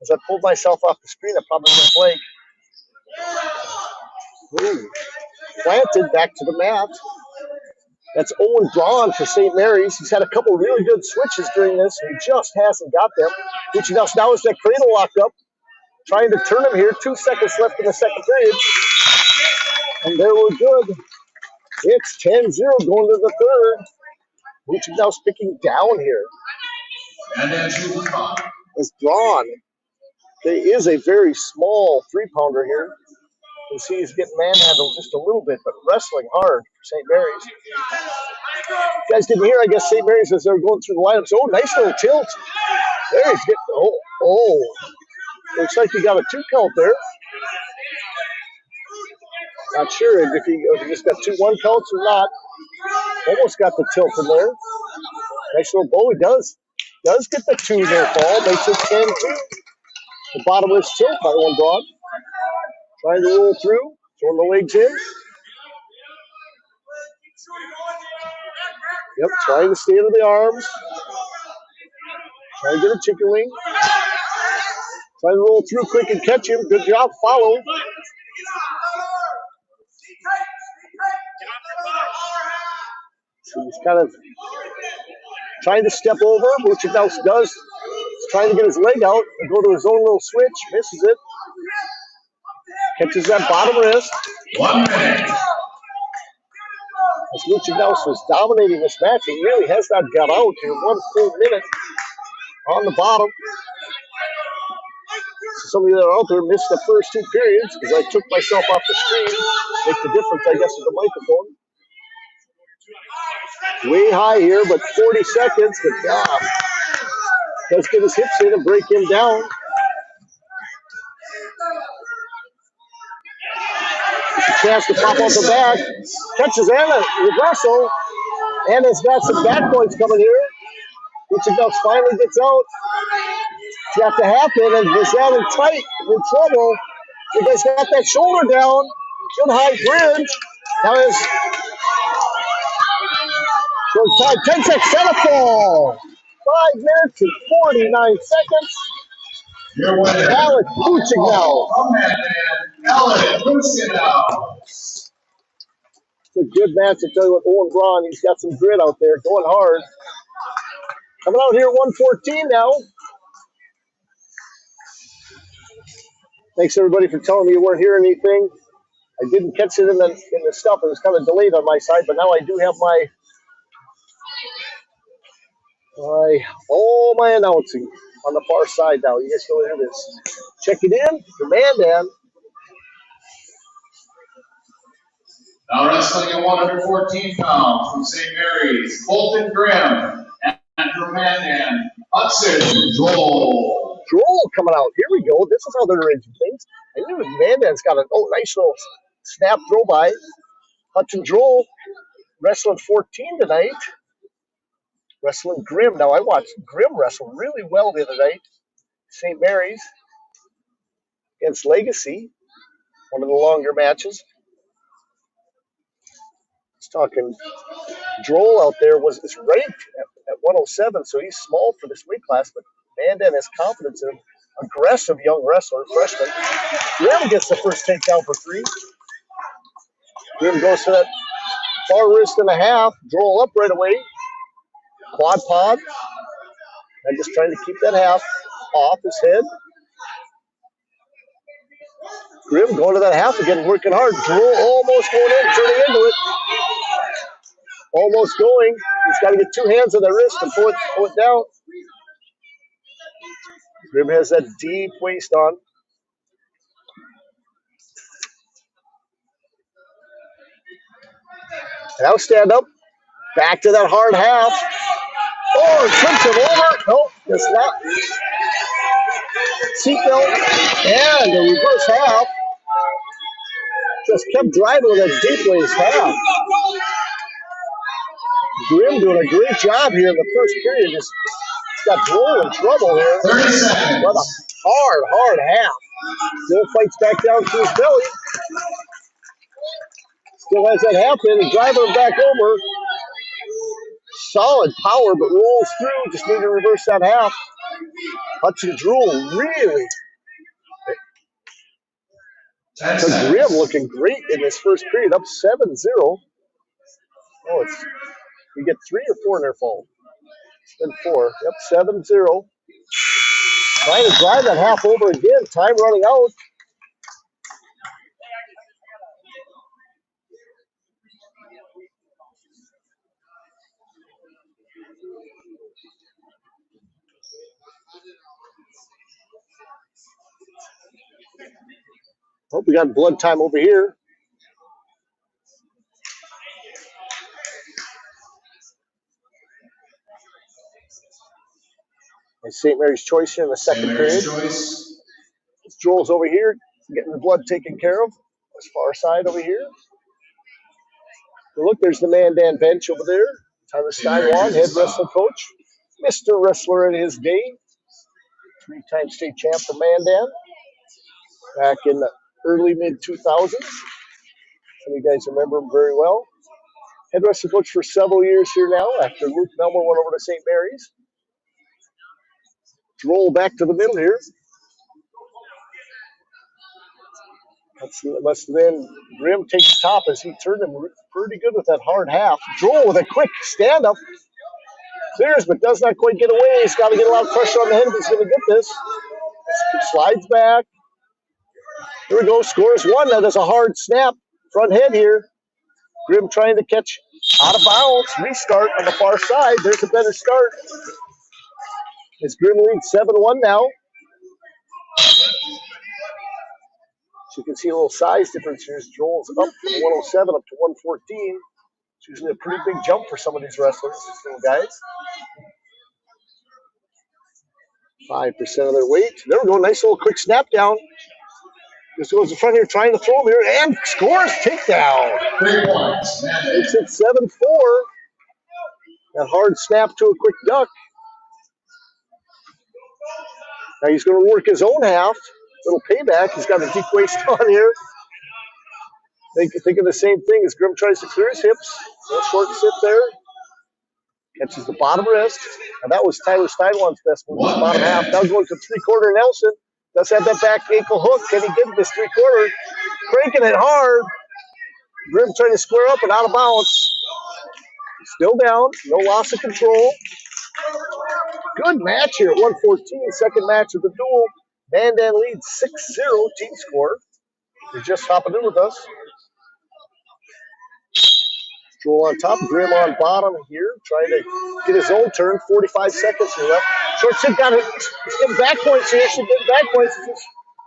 as I pulled myself off the screen, I probably went blank. Ooh. Planted back to the mat. That's Owen Braun for St. Mary's. He's had a couple really good switches during this. He just hasn't got them. Muchignaus now is that cradle locked up. Trying to turn him here. 2 seconds left in the second period. And there we're good. It's 10-0 going to the third. Muchignaus picking down here. And then shooting Braun. It's Braun. There is a very small 3-pounder here. You can see he's getting manhandled just a little bit, but wrestling hard for St. Mary's. You guys didn't hear, I guess, St. Mary's as they were going through the lineups. Oh, nice little tilt. There he's getting, looks like he got a 2 count there. Not sure if he just got 2 1 counts or not. Almost got the tilt in there. Nice little bow. He does get the 2 there, Paul. Makes it 10-2. The bottomless tilt by Owen Braun. Trying to roll through. Throwing the legs in. Yep, trying to stay under the arms. Trying to get a chicken wing. Trying to roll through quick and catch him. Good job. Follow. So he's kind of trying to step over. Muchignaus does. He's trying to get his leg out and go to his own little switch. Misses it. Catches that bottom wrist. 1 minute. As Muchignaus was dominating this match, he really has not got out in 1 full minute on the bottom. So some of you that are out there missed the first 2 periods because I took myself off the screen. Make the difference, I guess, with the microphone. Way high here, but 40 seconds. But does get his hips in and break him down. It's a chance to pop out the back. Catches Anna, reversal. Anna's got some back points coming here. Muchignaus finally gets out. It's got to happen, and he's having tight in trouble. You guys got that shoulder down. Good high bridge. Now is 10 seconds, center fall. 5 minutes and 49 seconds. Your winner, Alex Muchignaus. Alex Muchignaus. It's a good match, I tell you what. Owen Braun, he's got some grit out there, going hard. Coming out here at 114 now. Thanks everybody for telling me you weren't hearing anything. I didn't catch it in the stuff. It was kind of delayed on my side, but now I do have all my announcing on the far side now. You guys can hear this. Check it in. The Mandan. Now wrestling at 114 pounds from St. Mary's, Bolton Grimm, and from Mandan, Hudson Droll. Droll coming out. Here we go. This is how they're arranging things. I knew Mandan's got a nice little snap throw by. Hudson Droll wrestling 14 tonight. Wrestling Grimm. Now, I watched Grimm wrestle really well the other night. St. Mary's against Legacy. One of the longer matches. Talking Droll out there is ranked at 107, so he's small for this weight class, but Mandan has confidence in him. Aggressive young wrestler, freshman. Grimm gets the first takedown for 3. Grimm goes to that far wrist and a half. Droll up right away. Quad pod. And just trying to keep that half off his head. Grimm going to that half again, working hard. Droll almost going in, turning into it. Almost going. He's got to get two hands on the wrist and pull it down. Grim has that deep waist on. Now stand up. Back to that hard half. Oh, flips him over. Nope, it's not. Seatbelt and the reverse half. Just kept driving with that deep waist half. Grim doing a great job here in the first period. Just got Joel in trouble here. 30 seconds. What a hard half. Joel fights back down to his belly. Still has that half in and driving him back over. Solid power, but rolls through. Just need to reverse that half. Hudson Drool really. So Grim looking great in this first period, up 7-0. Oh, you get 3 or 4 in their phone. It's been 4. Yep, 7-0. Trying to drive that half over again. Time running out. Hope we got blood time over here. And St. Mary's Choice here in the second period. Joel's over here getting the blood taken care of. This far side over here. Well, look, there's the Mandan bench over there. Tyler Steinwald, head wrestling coach. Mr. Wrestler in his day. 3-time state champ for Mandan. Back in the early mid-2000s. Some of you guys remember him very well. Head wrestling coach for several years here now after Luke Melmer went over to St. Mary's. Roll back to the middle here. That must have been Grim takes top as he turned him pretty good with that hard half. Droll with a quick stand-up. Clears, but does not quite get away. He's got to get a lot of pressure on the head if he's going to get this. Slides back. Here we go. Scores 1. That is a hard snap. Front head here. Grim trying to catch out of bounds. Restart on the far side. There's a better start. As Grim leads 7-1 now. So you can see a little size difference here. Joel's up from 107 up to 114. It's usually a pretty big jump for some of these wrestlers, these little guys. 5% of their weight. There we go. Nice little quick snap down. Just goes in front here trying to throw him here and scores takedown. 3 points. It's at 7-4. That hard snap to a quick duck. Now he's going to work his own half. Little payback. He's got a deep waist on here. Think of the same thing as Grim tries to clear his hips. A short sit there. Catches the bottom wrist. And that was Tyler Steinwand's best move, the bottom half. Now going to 3/4 Nelson. Does have that back ankle hook. Can he get this 3/4? Cranking it hard. Grim trying to square up and out of bounds. Still down. No loss of control. Good match here at 114. Second match of the duel. Mandan leads 6-0 team score. They're just hopping in with us. Joel on top, Grim on bottom here, trying to get his own turn. 45 seconds here left. Short sit got it. He's getting back points here. Should get back points.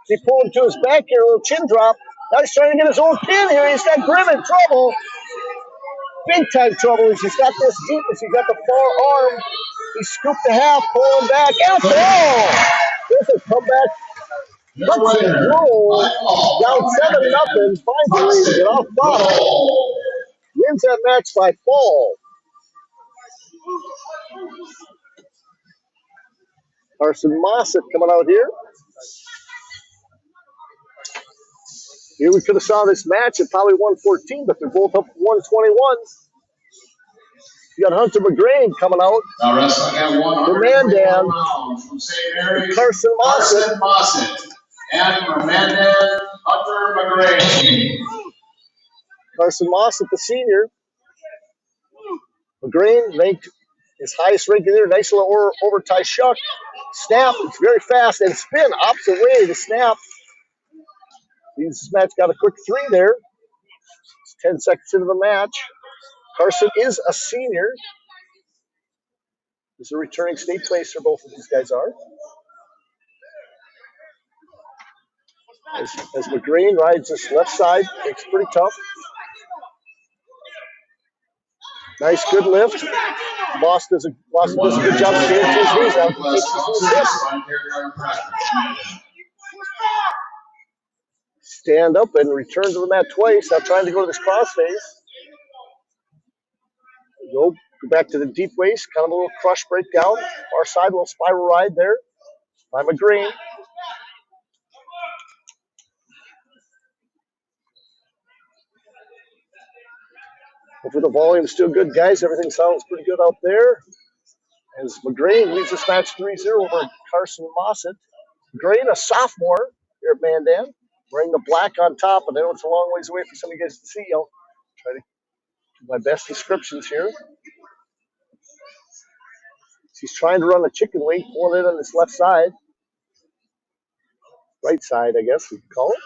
He pulled him to his back here, a little chin drop. Now he's trying to get his own pin here. He's got Grim in trouble. Big time trouble. He's got this deep as he's got the far arm. He scooped the half, pull him back, and a fall. There's a comeback. Hudson Drool down 7-0. Finds a way to get off bottom. Wins that match by fall. Carson Mossett coming out here. Here we could have saw this match at probably 114, but they're both up 121. You got Hunter McGrain coming out. Now wrestling at 100 Mandan from St. Mary's, Carson Mossett. And from Mandan, Hunter McGrain. Carson Mossett, the senior. McGrain ranked his highest ranking there. Nice little over tie shuck. Snap. It's very fast. And spin opposite way to snap. This match got a quick 3 there. It's 10 seconds into the match. Carson is a senior. He's a returning state placer, both of these guys are. As McGreen rides this left side, it's pretty tough. Nice, good lift. Boston does a good job staying to his knees out. He takes his hip. Stand up and return to the mat twice. Now trying to go to this crossface. Go back to the deep waist. Kind of a little crush breakdown. Far side, a little spiral ride there by McGreen. Hopefully the volume's still good, guys. Everything sounds pretty good out there. As McGreen leads this match 3-0 over Carson Mossett. McGreen, a sophomore here at Mandan, wearing the black on top. And I know it's a long ways away for some of you guys to see. I'll try to do my best descriptions here. He's trying to run a chicken wing, pulling it on this left side. Right side, I guess we could call it.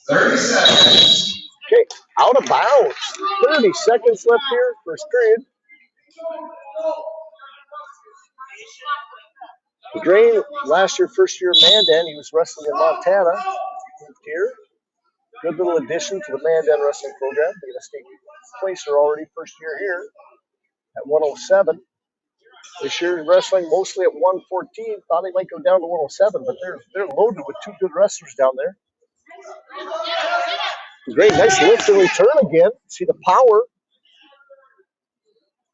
30 seconds. Okay, out of bounds. 30 seconds left here, first period. McGreen, last year, first year at Mandan, he was wrestling in Montana. Moved here. Good little addition to the Mandan wrestling program. Being a state placer already, first year here at 107. This year wrestling mostly at 114. Thought he might go down to 107, but they're loaded with two good wrestlers down there. Great, nice lift and return again. See the power.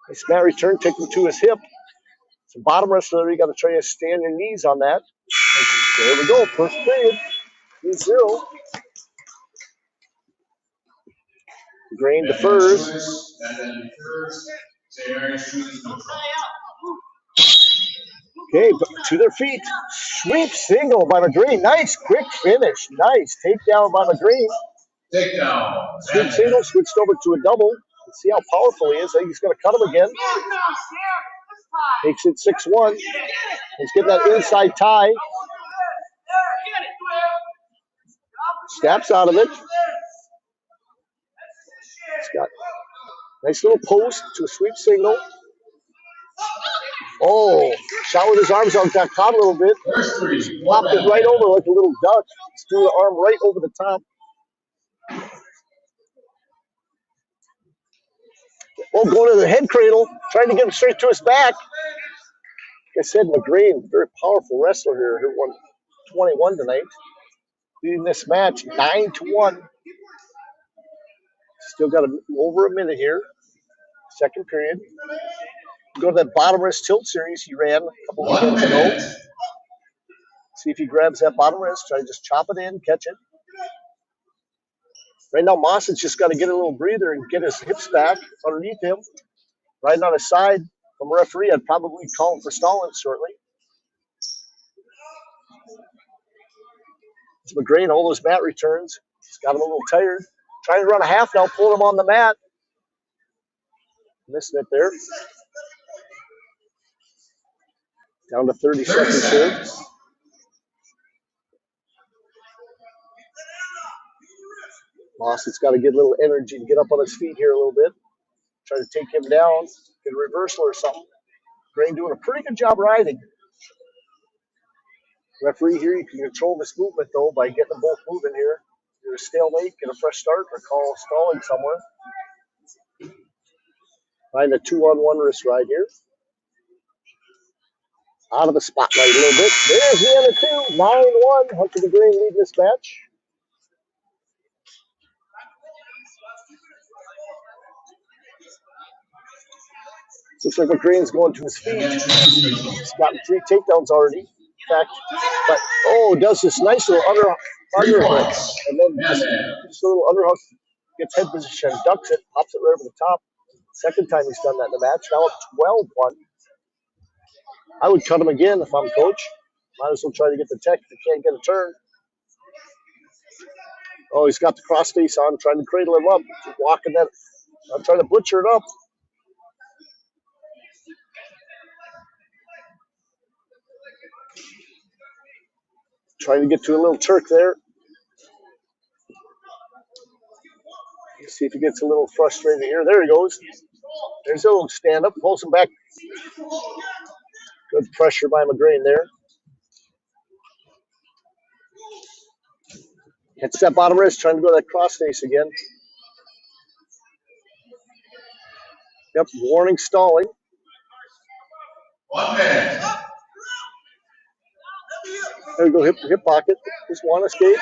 Nice mat return, take him to his hip. Some bottom wrestler, you got to try to stay on your knees on that. And there we go, first period, 3-0. Grain defers. Okay, to their feet. Sweep single by McGreen. Nice, quick finish. Nice takedown by McGreen. Takedown. Sweep single, switched over to a double. Let's see how powerful he is. I think he's going to cut him again. Takes it 6-1. He's getting that inside tie. Snaps out of it. He's got nice little post to a sweep single. Oh, shot with his arms out, got caught a little bit. Popped it right over like a little duck. Just threw the arm right over the top. Oh, going to the head cradle, trying to get him straight to his back. Like I said, McGreen, very powerful wrestler here, who won 21 tonight. Leading this match 9-1. Still got over a minute here. Second period. Go to that bottom wrist tilt series he ran a couple weekends ago. See if he grabs that bottom wrist. Try to just chop it in, catch it. Right now, Mossett's just got to get a little breather and get his hips back underneath him. Riding on his side from a referee, I'd probably call him for stalling shortly. It's McGreen, all those mat returns. He's got him a little tired. Trying to run a half now, pulling him on the mat. Missing it there. Down to 30 seconds here. Mossett's got to get a little energy to get up on his feet here a little bit. Try to take him down, get a reversal or something. Grain doing a pretty good job riding. Referee here, you can control this movement, though, by getting them both moving here. Either a stalemate, get a fresh start, or call stalling somewhere. Find a 2-on-1 wrist ride here. Out of the spotlight a little bit. There's the other two. 9-1. Hunter McGreen leading this match. Looks like McGreen's going to his feet. He's gotten 3 takedowns already. In fact, but does this nice little underhook, and then just a little underhook, gets head position, ducks it, pops it right over the top. Second time he's done that in the match. Now it's 12-1. I would cut him again if I'm coach. Might as well try to get the tech if he can't get a turn. Oh, he's got the cross face on, trying to cradle him up, just walking that. I'm trying to butcher it up. Trying to get to a little Turk there. See if he gets a little frustrated here. There he goes. There's a little stand up, pulls him back. Good pressure by McGrain there. Hit step bottom wrist, trying to go to that cross face again. Yep, warning stalling. 1 minute. There we go, hip pocket. Just one escape.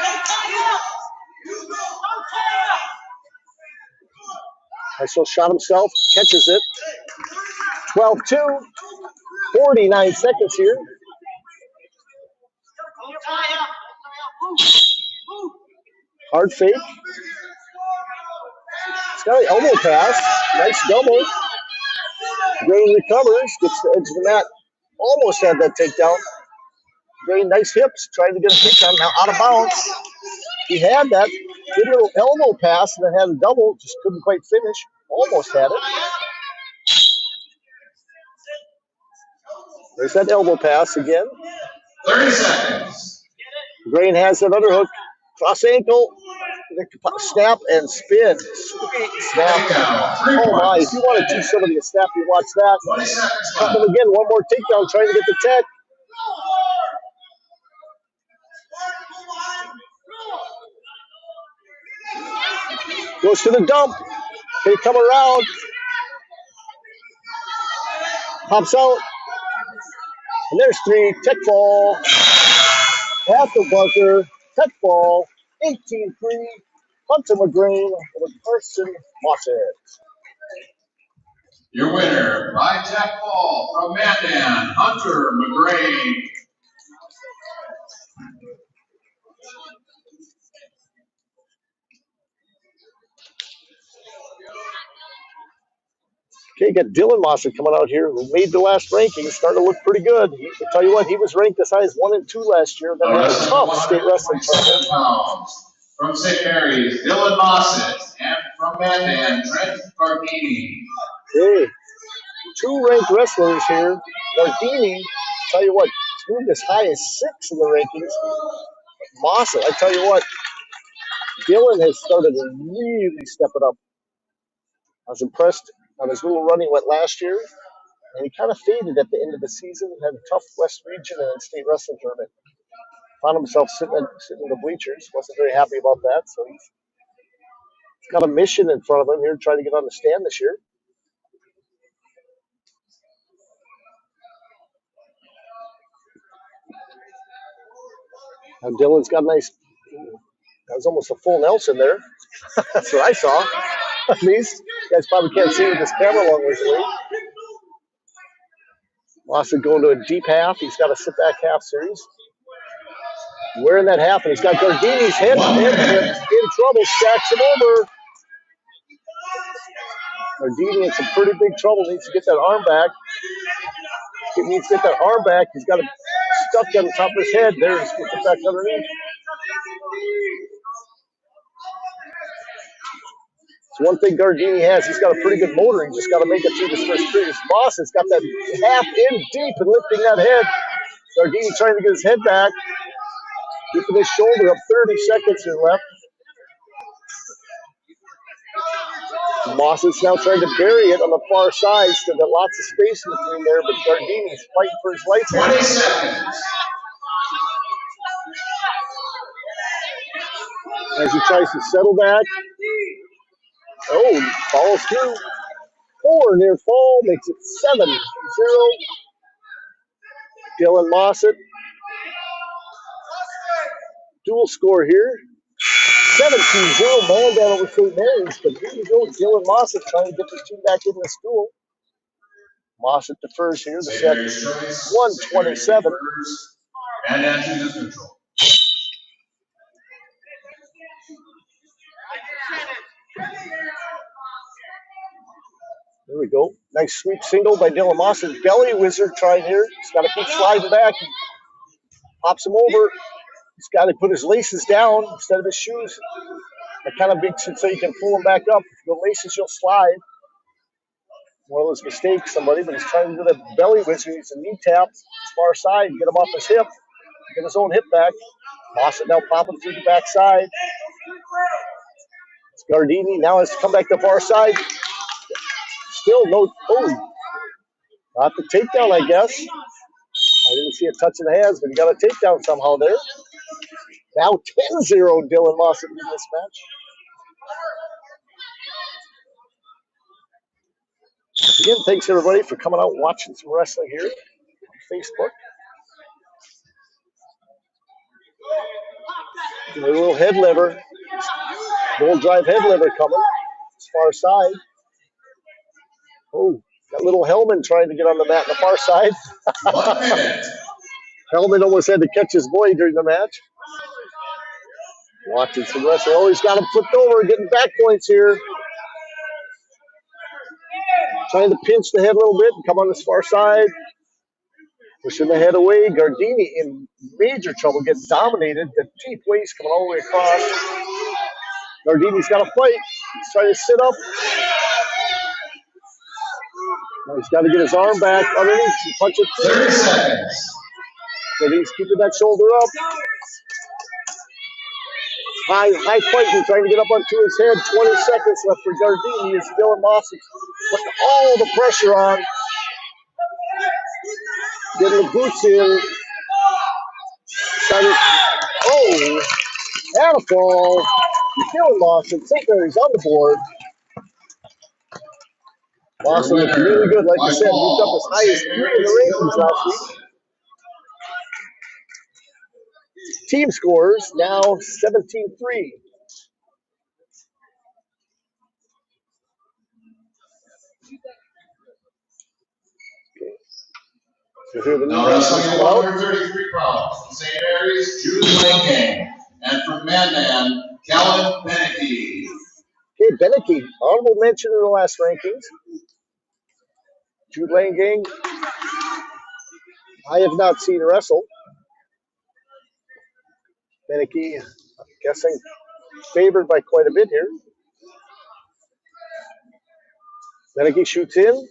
Nice little shot himself, catches it. 12-2, 49 seconds here. Hard fake. It's got an elbow pass. Nice double. Grain recovers, gets the edge of the mat. Almost had that takedown. Grain, nice hips, trying to get a takedown. Now out of bounds. He had that. Did a little elbow pass and then had a double. Just couldn't quite finish. Almost had it. There's that elbow pass again. 30 seconds. Grain has that underhook. Cross ankle. Snap and spin. Sweet snap. Oh my, if you want to teach somebody to snap, you watch that. 20 seconds Coming left. again, one more takedown, trying to get the tech. Goes to the dump. They come around. Pops out. And there's three. Tech ball. At the bunker. Tech ball. 18-3. Hunter McGrain over Carson Mosset. Your winner by tap ball from Mandan, Hunter McGrain. Okay, got Dylan Mosset coming out here, who made the last ranking, starting to look pretty good. I tell you what, he was ranked as high as 1 and 2 last year. Then had a tough state wrestling tournament. Pounds. From St. Mary's, Dylan Mosset, and from Mandan, Trent Gardini. Hey, 2 ranked wrestlers here. Gardini, tell you what, moved as high as 6 in the rankings. Mosset, I tell you what, Dylan has started to really step it up. I was impressed on his little run he went last year, and he kind of faded at the end of the season. Had a tough West Region and state wrestling tournament. Found himself sitting in the bleachers. Wasn't very happy about that, so he's got a mission in front of him here, trying to get on the stand this year. Now Dylan's got a nice. That was almost a full Nelson there. That's what I saw. At least you guys probably can't see with this camera long ways away. Lawson going to a deep half. He's got a sit back half series. Wearing that half, and he's got Gardini's head in trouble. Stacks him over. Gardini in some pretty big trouble. Needs to get that arm back. He needs to get that arm back. He's got it stuck on the top of his head. There, he's put it back underneath. It's one thing Gardini has. He's got a pretty good motor. He's just got to make it through this first period. Moss has got that half in deep and lifting that head. Gardini trying to get his head back. Keeping his shoulder up. 30 seconds here left. Moss is now trying to bury it on the far side. Still got lots of space in between there, but Gardini's fighting for his life. 20 seconds. As he tries to settle back. Oh, follows through. 4 near fall, makes it 7-0. Dylan Mosset. Dual score here. 17-0 Mandan over St. Mary's. But here you go, Dylan Mosset trying to get the team back in the school. Mosset defers here. The set 127. Mandan chooses neutral. There we go. Nice sweep single by Dylan Mosset. Belly wizard trying here. He's got to keep sliding back. Pops him over. He's got to put his laces down instead of his shoes. That kind of makes it so you can pull him back up. If the laces, you'll slide. One of those mistakes, somebody, but he's trying to do that belly wizard. He's a knee tap, far side, get him off his hip, get his own hip back. Mosset now popping through the backside. Gardini now has to come back to the far side. Still no. Oh, got the takedown, I guess. I didn't see a touch of the hands, but he got a takedown somehow there. Now 10-0 Dylan Mawson in this match. Again, thanks everybody for coming out and watching some wrestling here on Facebook. A little head lever. Gold drive head lever coming. As far side. Oh, got little Hellman trying to get on the mat on the far side. 1 minute. Hellman almost had to catch his boy during the match. Watching some wrestling. Oh, he's got him flipped over, getting back points here. Trying to pinch the head a little bit and come on this far side. Pushing the head away. Gardini in major trouble, gets dominated. The deep waist coming all the way across. Gardini's got to fight. He's trying to sit up. Now he's got to get his arm back underneath and punch it through. 30 seconds. Gardini's keeping that shoulder up. High fighting, trying to get up onto his head. 20 seconds left for Gardini as Dylan Mawson putting all the pressure on. Getting the boots in. Oh, and a fall. Dylan Mawson, St. Mary's on the board. Mawson looked really good, like I said, moved up as high as 3 in the rankings last week. Team scores now 17-3. So here are the new Now wrestling at 133 pounds from St. Mary's, Jude Langang. And from Mandan, Kellen Beneke. Okay, Beneke, honorable mention in the last rankings. Jude Langang, I have not seen wrestle. Beneke, I'm guessing, favored by quite a bit here. Beneke shoots in.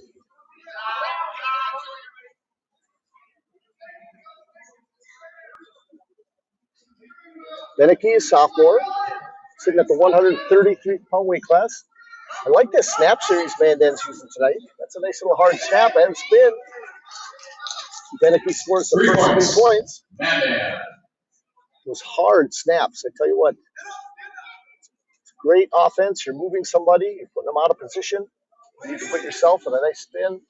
Beneke is sophomore, sitting at the 133-pound weight class. I like this snap series Mandan's using tonight. That's a nice little hard snap and spin. Beneke scores the first 3 points. Mandan. Those hard snaps, I tell you what. It's great offense. You're moving somebody, you're putting them out of position. You can put yourself in a nice spin.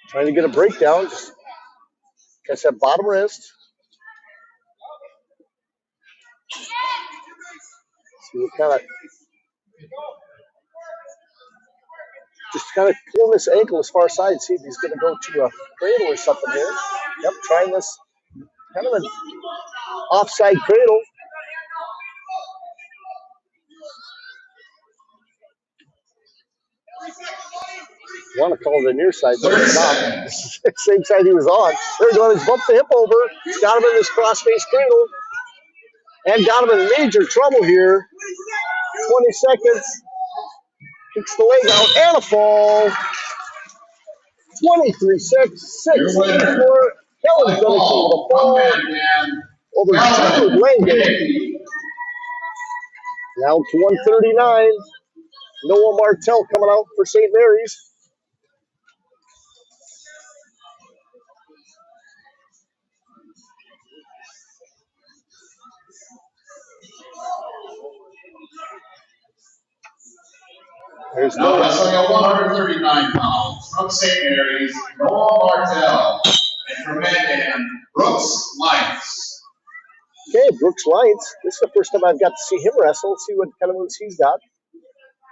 Trying to get a breakdown. Just catch that bottom wrist. See what kind of just kind of pulling this ankle as far side. See if he's going to go to a cradle or something here. Yep, trying this kind of an offside cradle. I want to call it a near side, but it's not. It's the same side he was on. There he goes. He's bumped the hip over. He's got him in this cross-face cradle. And got him in major trouble here. 20 seconds. Kicks the leg out and a fall. 23-6 for Kellen's going to keep the fall over Jude Langang. Now to 139. Noah Martell coming out for St. Mary's. There's now wrestling at 139 pounds from St. Mary's, Noah Martell. And from Mandan, Brooks Lights. Okay, Brooks Lights. This is the first time I've got to see him wrestle. Let's see what kind of moves he's got.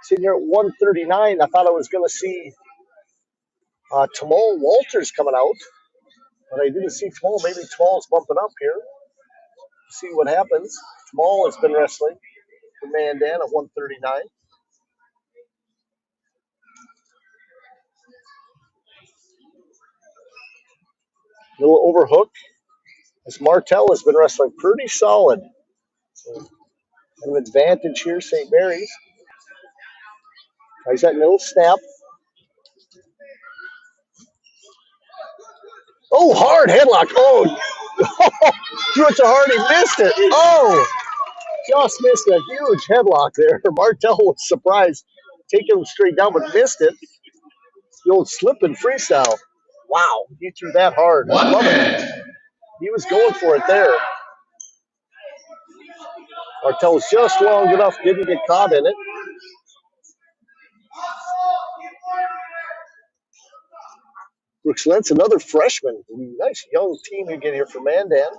Sitting here at 139, I thought I was going to see Tamal Walters coming out, but I didn't see Tamal. Maybe Tamal's bumping up here. See what happens. Tamal has been wrestling for Mandan at 139. Little overhook. As Martell has been wrestling pretty solid. So, an advantage here, St. Mary's. He's that little snap. Oh, hard headlock. Oh, Threw it to Hardy, missed it. Oh, just missed a huge headlock there. Martel was surprised, taking him straight down, but missed it. The old slip and freestyle. Wow, he threw that hard. I love it. He was going for it there. Martel was just long enough, didn't get caught in it. Brooks Lentz, another freshman. Nice young team you get here for Mandan.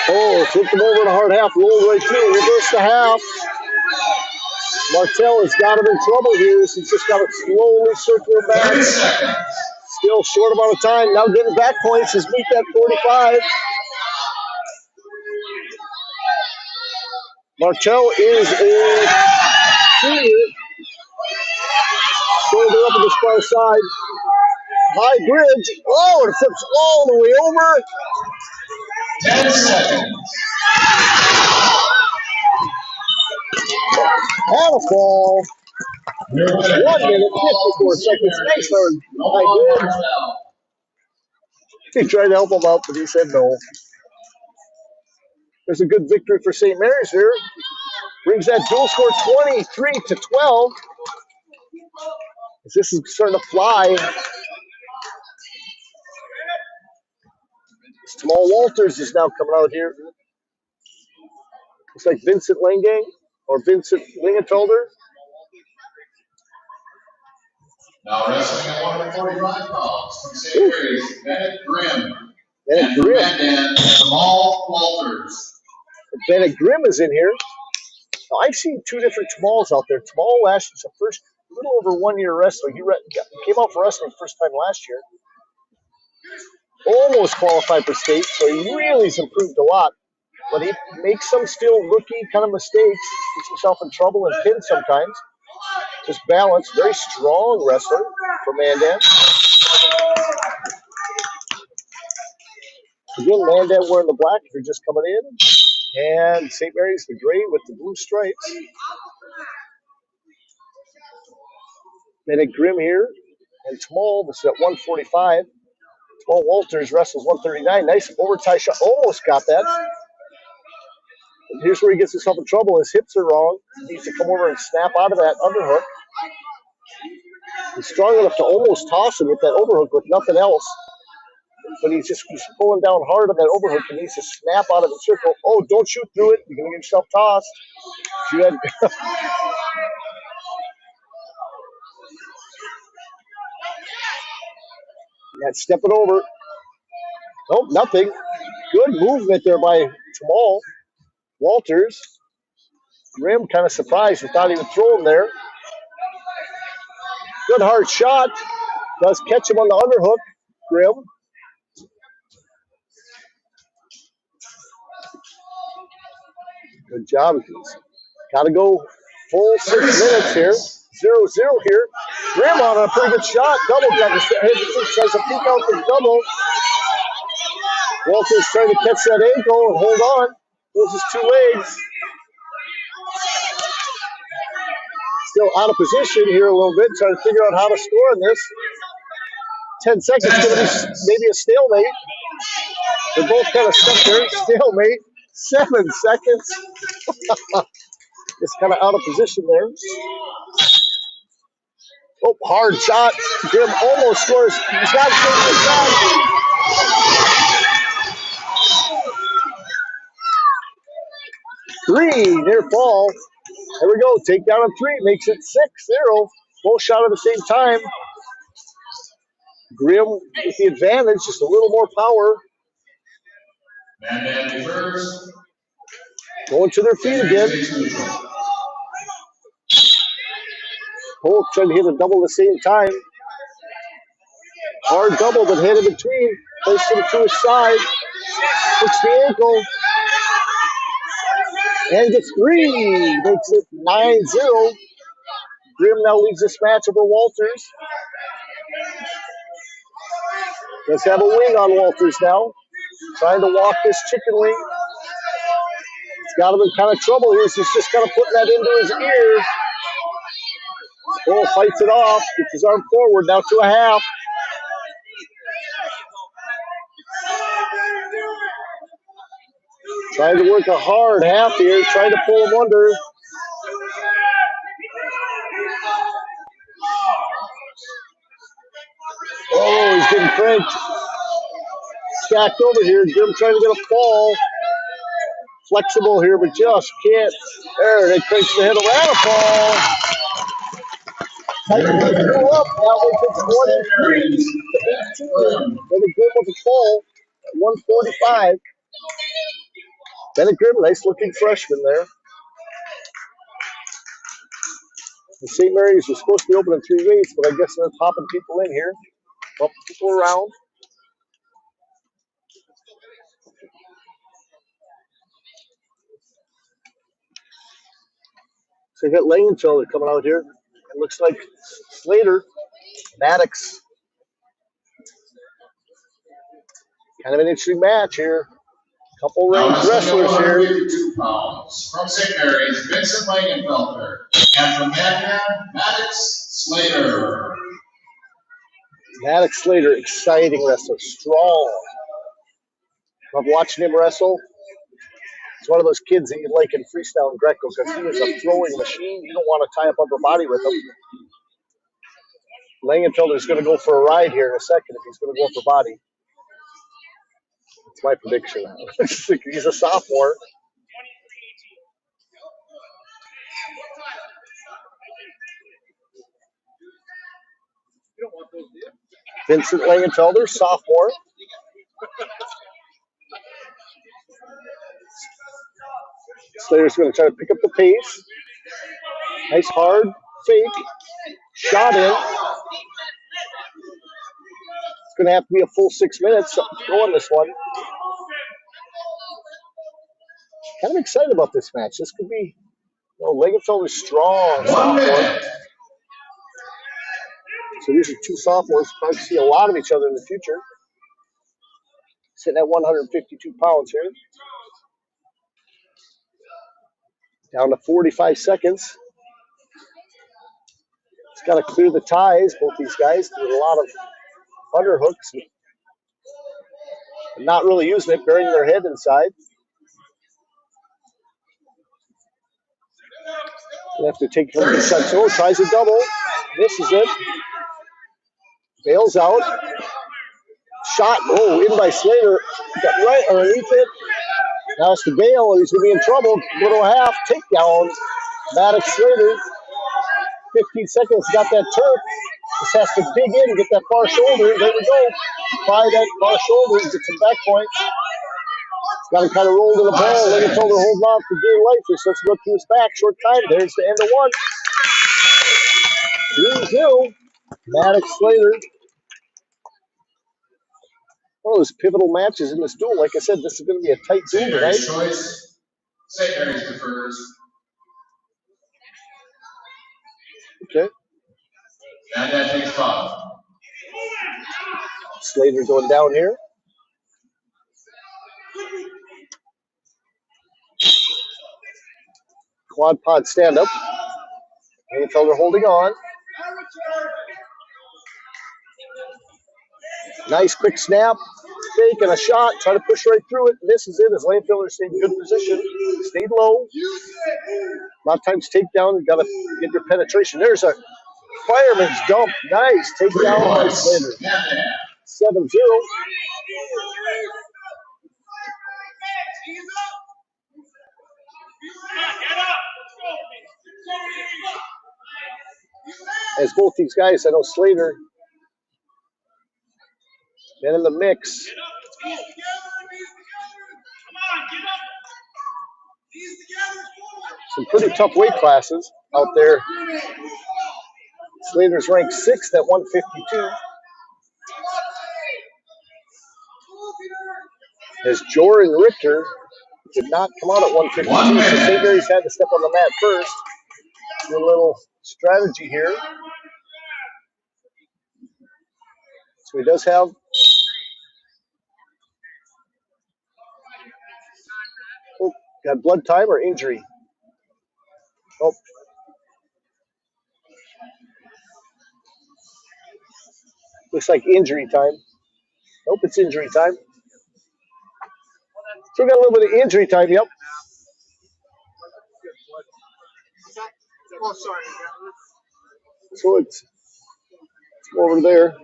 Oh, flipped him over in a hard half, rolled right through, reverse the half. Martel has got him in trouble here. He's just got to slowly circle him back. Still short amount of time. Now getting back points. His meet that 45. Martel is a senior. Shoulder up on the far side. High bridge. Oh, it flips all the way over. 10 seconds. And a fall. 1 minute, 54 seconds. Nice hard. High bridge. He tried to help him out, but he said no. There's a good victory for St. Mary's here. Brings that dual score 23-12. This is starting to fly. Jamal Walters is now coming out here. Looks like Vincent Langang or Vincent Lingenfelder. Now wrestling at 145 pounds from St. Mary's, Bennett Grimm. And from Grimm. Mandan, Jamal Walters. Bennett Grimm is in here. Now, I've seen two different Tamals out there. Tamal last year's the first, a little over 1 year wrestling. He came out for wrestling first time last year. Almost qualified for state, so he really has improved a lot. But he makes some still rookie kind of mistakes, gets himself in trouble and pins sometimes. Just balance, very strong wrestler for Mandan. Again, Mandan wearing the black if you're just coming in. And St. Mary's the gray with the blue stripes. Bennett Grimm here. And Tamal, this is at 145. Tamal Walters wrestles 139. Nice overtie shot. Almost got that. And here's where he gets himself in trouble. His hips are wrong. He needs to come over and snap out of that underhook. He's strong enough to almost toss him with that overhook with nothing else. But he's pulling down hard on that overhook and needs to snap out of the circle. Oh, don't shoot through it. You're going to get yourself tossed. You had step it over. Nope, nothing. Good movement there by Tamal Walters. Grimm kind of surprised. He thought he would throw him there. Good hard shot. Does catch him on the underhook. Grimm. Good job. Got to go full 6 minutes here. 0-0 here. Grimm on a pretty good shot. Double got tries to peek out the double. Walters trying to catch that ankle and hold on. Those his 2 legs. Still out of position here a little bit, trying to figure out how to score in this. 10 seconds, going to be maybe a stalemate. They're both kind of stuck there. Stalemate. 7 seconds. Just kind of out of position there. Oh, hard shot. Grimm almost scores. He's got to take the shot. Three, near fall. There we go. Takedown on 3 makes it 6-0. Both shot at the same time. Grimm with the advantage, just a little more power. Mandan first. Going to their feet again. Both trying to hit a double at the same time. Hard double, but hit in between. Placed it to his side. Hits the ankle. And gets 3. Makes it 9-0. Grimm now leads this match over Walters. Does have a wing on Walters now. Trying to walk this chicken wing. He's got him in kind of trouble here, so he's just kind of putting that into his ear. Oh, fights it off. Gets his arm forward, now to a half. Trying to work a hard half here, trying to pull him under. Oh, he's getting cranked. Stacked over here. Jim trying to get a fall. Flexible here, but just can't. There, they cranks the head around a fall. Titan go up. Now it's 23 to 18. Bennett Grimm with a fall at 145. Bennett Grimm, nice looking freshman there. And St. Mary's was supposed to be open in 3 weeks, but I guess they're popping people in here. Bumping people around. So you got Langenfelder coming out here. It looks like Slater, Maddox. Kind of an interesting match here. Couple ranked wrestlers here. 152 pounds. From St. Mary's, Vincent Langenfelder. And from Mandan, Maddox Slater. Maddox Slater, exciting wrestler, strong. Love watching him wrestle. He's one of those kids that you like in freestyle and Greco because he is a throwing machine. You don't want to tie up upper body with him. Langenfelder's going to go for a ride here in a second if he's going to go for body. That's my prediction. He's a sophomore. Vincent Langenfelder, sophomore. Slater's going to try to pick up the pace. Nice hard fake. Shot in. It's going to have to be a full 6 minutes going this one. Kind of excited about this match. This could be, Langenfelder's strong sophomore. So these are two sophomores. Probably see a lot of each other in the future. Sitting at 152 pounds here. Down to 45 seconds. It's got to clear the ties, both these guys. Doing a lot of underhooks. And not really using it, burying their head inside. They have to take from the inside. So tries a double. Misses it. Bails out. Shot. Oh, in by Slater. Got right underneath it. Now it's to bail. He's going to be in trouble. Go to a half. Takedown. Maddox Slater. 15 seconds. Got that turf. Just has to dig in and get that far shoulder. There we go. By that far shoulder. Get some back points. Got to kind of roll to the ball. Langenfelder holding on for dear life. He starts to go through his back. Short time. There's the end of one. 3-0. Maddox Slater. One of those pivotal matches in this duel. Like I said, this is going to be a tight duel tonight. Choice. St. Mary's defers. Okay. And that takes 5. Slater going down here. Quad pod stand up. Langenfelder holding on. Nice quick snap. Fake and a shot. Try to push right through it. Misses it as Langenfelder stayed in good position. Stayed low. A lot of times takedown. You got to get your penetration. There's a fireman's dump. Nice takedown by Slater. 7-0. As both these guys, I know Slater, been in the mix. Some pretty tough weight classes out there. Slater's ranked 6th at 152. As Joran Richter did not come out at 152, so St. Mary's had to step on the mat first. Do a little strategy here. So he does have got blood time or injury. Oh. Looks like injury time. Nope, it's injury time. So we got a little bit of injury time. Yep. So it's over there.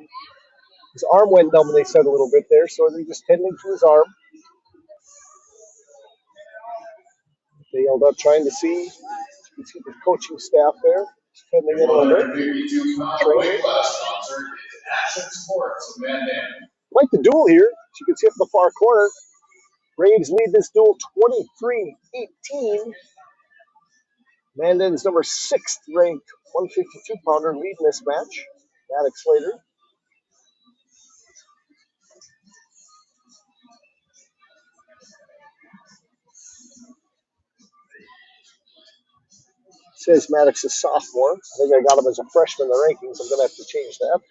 His arm went numb, they said a little bit there, so they're just tending to his arm. They yelled up trying to see. You can see the coaching staff there. Tending in a little bit. 152-pound weight class sponsor is Action Sports of Mandan. Quite the duel here. As you can see up in the far corner. Braves lead this duel 23-18. Mandan's number 6th ranked 152-pounder leading this match. Maddox Slater. Says Maddox is sophomore. I think I got him as a freshman in the rankings. I'm going to have to change that.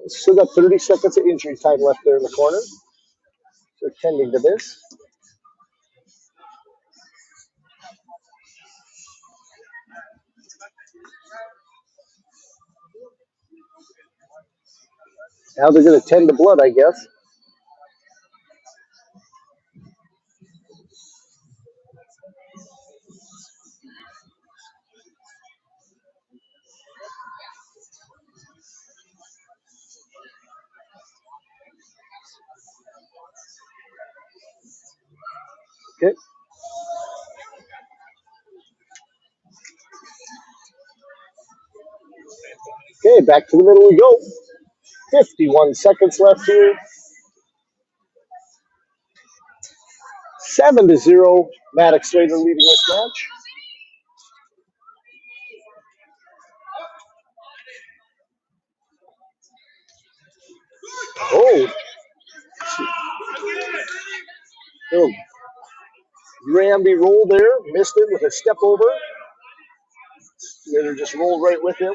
Still got 30 seconds of injury time left there in the corner. They're tending to this. Now they're going to tend to blood, I guess. Okay. Okay, back to the middle we go. 51 seconds left here. 7-0. Maddox Slater leading this match. Oh. Little Granby roll there. Missed it with a step over. Slater just rolled right with him.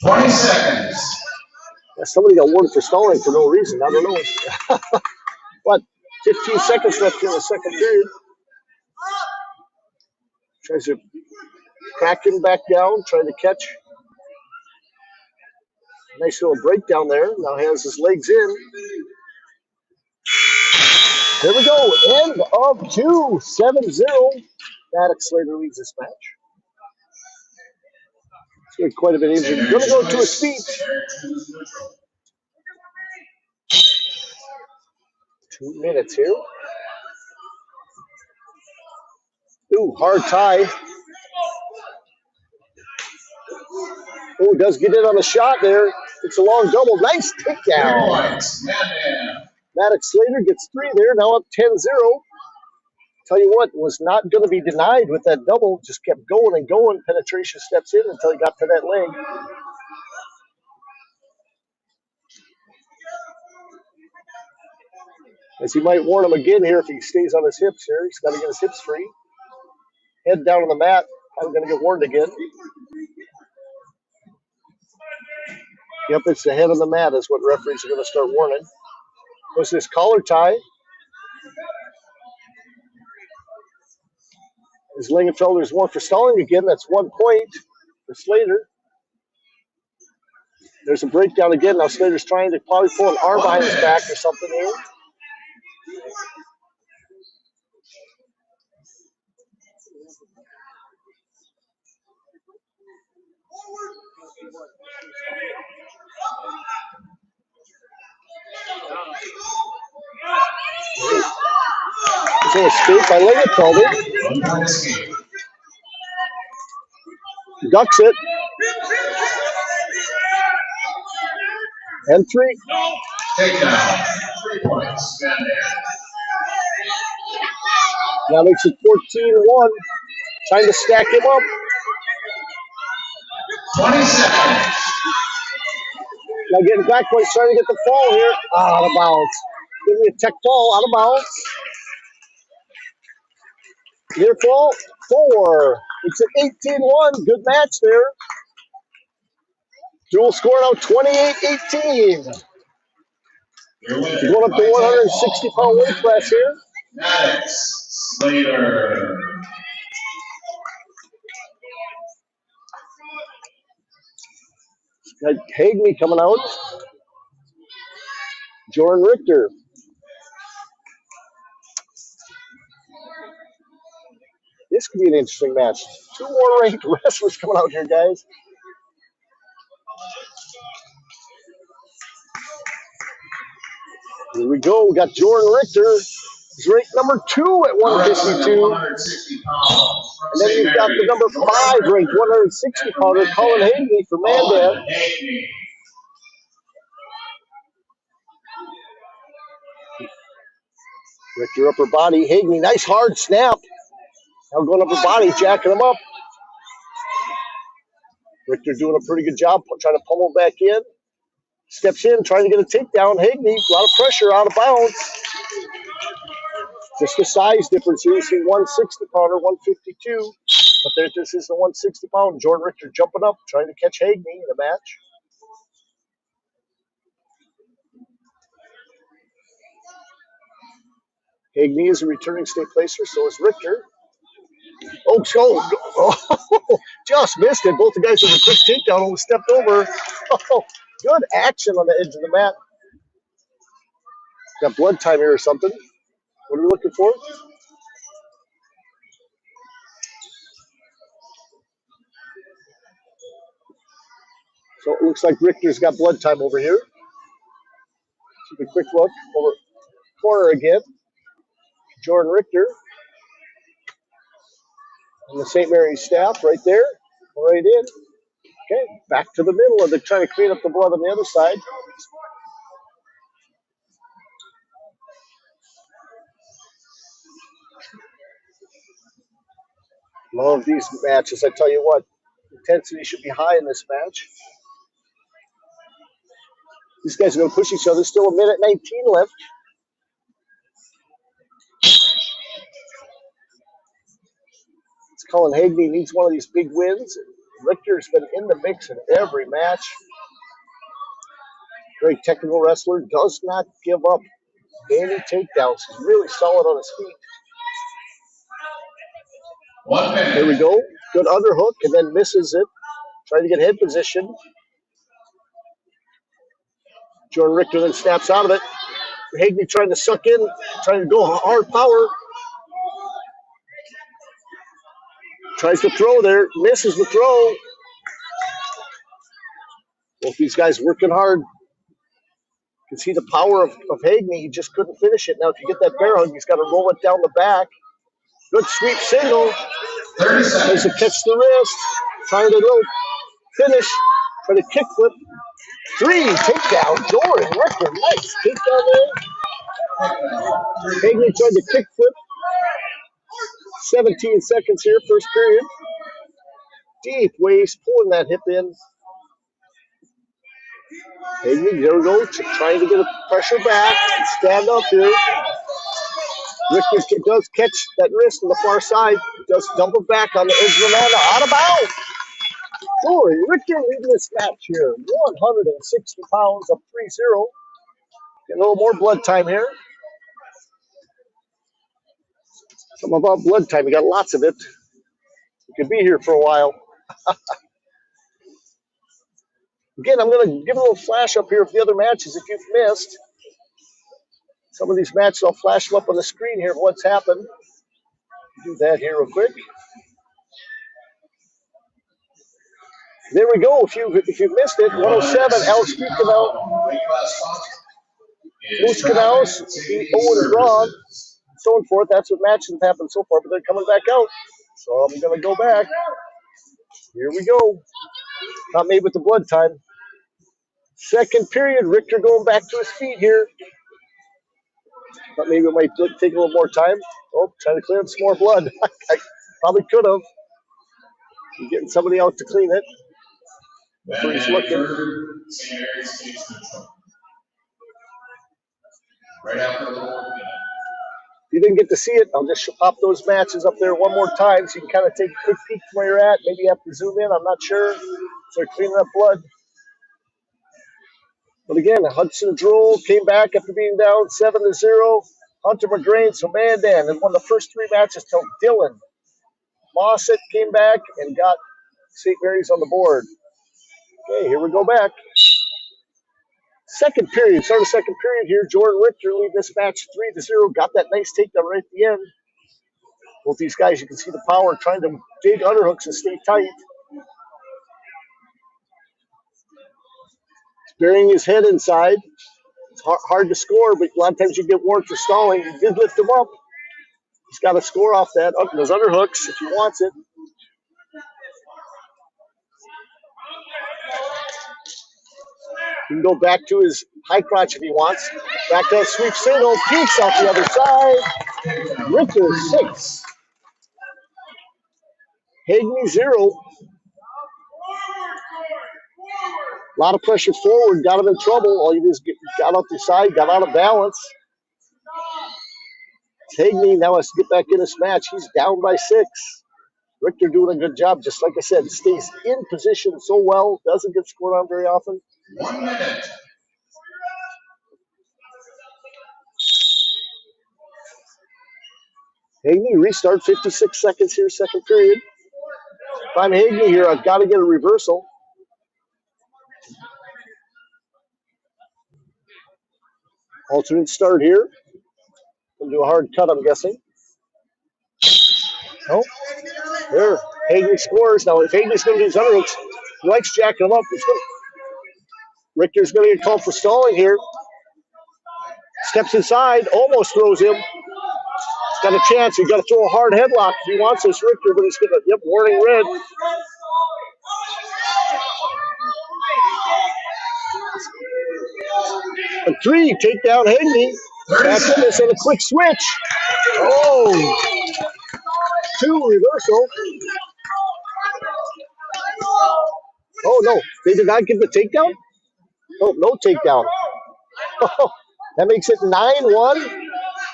Twenty seconds. Yeah, somebody got warned for stalling for no reason. I don't know. What? 15 seconds left here in the second period. Tries to crack him back down, trying to catch. Nice little breakdown there. Now has his legs in. There we go. End of 2. 7-0. Maddox Slater leads this match. He's quite a bit injured. Going to go to his feet. 2 minutes here. Ooh, hard tie. Oh, does get in on a shot there. It's a long double. Nice takedown. Maddox Slater gets 3 there. Now up 10-0. Tell you what, was not going to be denied with that double. Just kept going and going. Penetration steps in until he got to that leg. As he might warn him again here if he stays on his hips here. He's got to get his hips free. Head down on the mat. Probably going to get warned again. Yep, it's the head on the mat is what referees are going to start warning. What's this collar tie? Is Lingenfelder's one for stalling again. That's 1 point for Slater. There's a breakdown again. Now Slater's trying to probably pull an arm behind his back or something here. There's an escape by Lingenfelder. Ducks it. And 3. Takedown. 3 points. Now makes it 14-1. Trying to stack him up. 20 seconds. Now getting back point, trying to get the fall here. Out of bounds. Give me a tech fall, out of bounds. Near fall, 4. It's an 18-1. Good match there. Dual score now 28-18. Your winner We're going up to by 160 10-ball pound from weight class Mandan, here. Maddox Slater. Got Hagney coming out. Jordan Richter. This could be an interesting match. Two more ranked wrestlers coming out here, guys. Here we go. We got Jordan Richter. He's ranked number 2 at Now wrestling at 152. 160 pounds from And then St. you've got the Mary's, number 5 Jordan ranked Richter. 160 And from pounder, Colin Mandan, Hagney for Mandan. Colin Hagney. Richter upper body. Hagney, nice hard snap. Now going upper body, jacking him up. Richter doing a pretty good job trying to pummel back in. Steps in, trying to get a takedown. Hagney, a lot of pressure, out of bounds. Just the size difference here. You see 160 pounder, 152. But this is the 160 pound. Jordan Richter jumping up, trying to catch Hagney in the match. Hagney is a returning state placer, so is Richter. Just missed it. Both the guys with a quick takedown almost stepped over. Oh, good action on the edge of the mat. Got blood time here or something. What are we looking for? So it looks like Richter's got blood time over here. Take a quick look over corner again. Jordan Richter and the St. Mary's staff right there. Right in. Okay, back to the middle. They're trying to clean up the blood on the other side. Love these matches. I tell you what, intensity should be high in this match. These guys are going to push each other. Still a minute 19 left. It's Colin Hagney needs one of these big wins. Richter's been in the mix in every match. Very technical wrestler. Does not give up any takedowns. He's really solid on his feet. 1 minute. There we go. Good underhook and then misses it. Trying to get head position. Jordan Richter then snaps out of it. Hagney trying to suck in, trying to go hard power. Tries to throw there, misses the throw. Both these guys working hard. You can see the power of Hagney. He just couldn't finish it. Now, if you get that bear hug, he's got to roll it down the back. Good sweep single. 30 Tries to seconds. catch the wrist. Trying to finish. Trying to kick flip. 3 takedown. Jordan Richter. Nice takedown there. Hagney tried to kick flip. 17 seconds here, first period. Deep waist, pulling that hip in. Hagney, there we go, trying to get a pressure back. Stand up here. Richter does catch that wrist on the far side. Does dump it back on the edge of the mat. Out of bounds. Jordan Richter leading this match here. 160 pounds, up 3-0. Get a little more blood time here. Something about blood time. You got lots of it. You could be here for a while. Again, I'm going to give a little flash up here of the other matches if you've missed. Some of these matches, I'll flash them up on the screen here of what's happened. Do that here real quick. There we go. If you missed it, 107, Alex Moose Canals, Owen Braun, so and forth. That's what matches have happened so far, but they're coming back out. So I'm going to go back. Here we go. Not made with the blood time. Second period, Richter going back to his feet here. But maybe it might take a little more time. Oh, trying to clear up some more blood. I probably could have. Getting somebody out to clean it. That's where he's looking. Right after the whole minute. If you didn't get to see it, I'll just pop those matches up there one more time so you can kind of take a quick peek from where you're at. Maybe you have to zoom in. I'm not sure. Start cleaning up blood. But again, Hudson Droll came back after being down 7-0. Hunter McGrain from Mandan and won the first 3 matches till Dylan Mossett came back and got St. Mary's on the board. Okay, here we go back. Second period, start of second period here. Jordan Richter lead this match 3-0. Got that nice takedown right at the end. Both these guys, you can see the power trying to dig underhooks and stay tight. He's burying his head inside. It's hard to score, but a lot of times you get warned for stalling. He did lift him up. He's got to score off that. Up those underhooks if he wants it. He can go back to his high crotch if he wants. Back to a sweep single. Peaks off the other side. Richter 6. Hagney 0. A lot of pressure forward. Got him in trouble. All he did is got off the side, got out of balance. Hagney now has to get back in this match. He's down by 6. Richter doing a good job. Just like I said, stays in position so well. Doesn't get scored on very often. 1 minute. Hagney restart, 56 seconds here, second period. If I'm Hagney here, I've got to get a reversal. Alternate start here. Gonna do a hard cut, I'm guessing. Oh, there. Hagney scores. Now, if Hagney's going to do his underhooks, he likes jacking him up. Richter's going to get called for stalling here. Steps inside, almost throws him. He's got a chance. He's got to throw a hard headlock if he wants this, Richter, but he's going to, warning red. A 3, takedown Hagney. Back in this and a quick switch. Oh, 2 reversal. Oh, no. They did not get the takedown? Oh, no takedown. That makes it 9-1.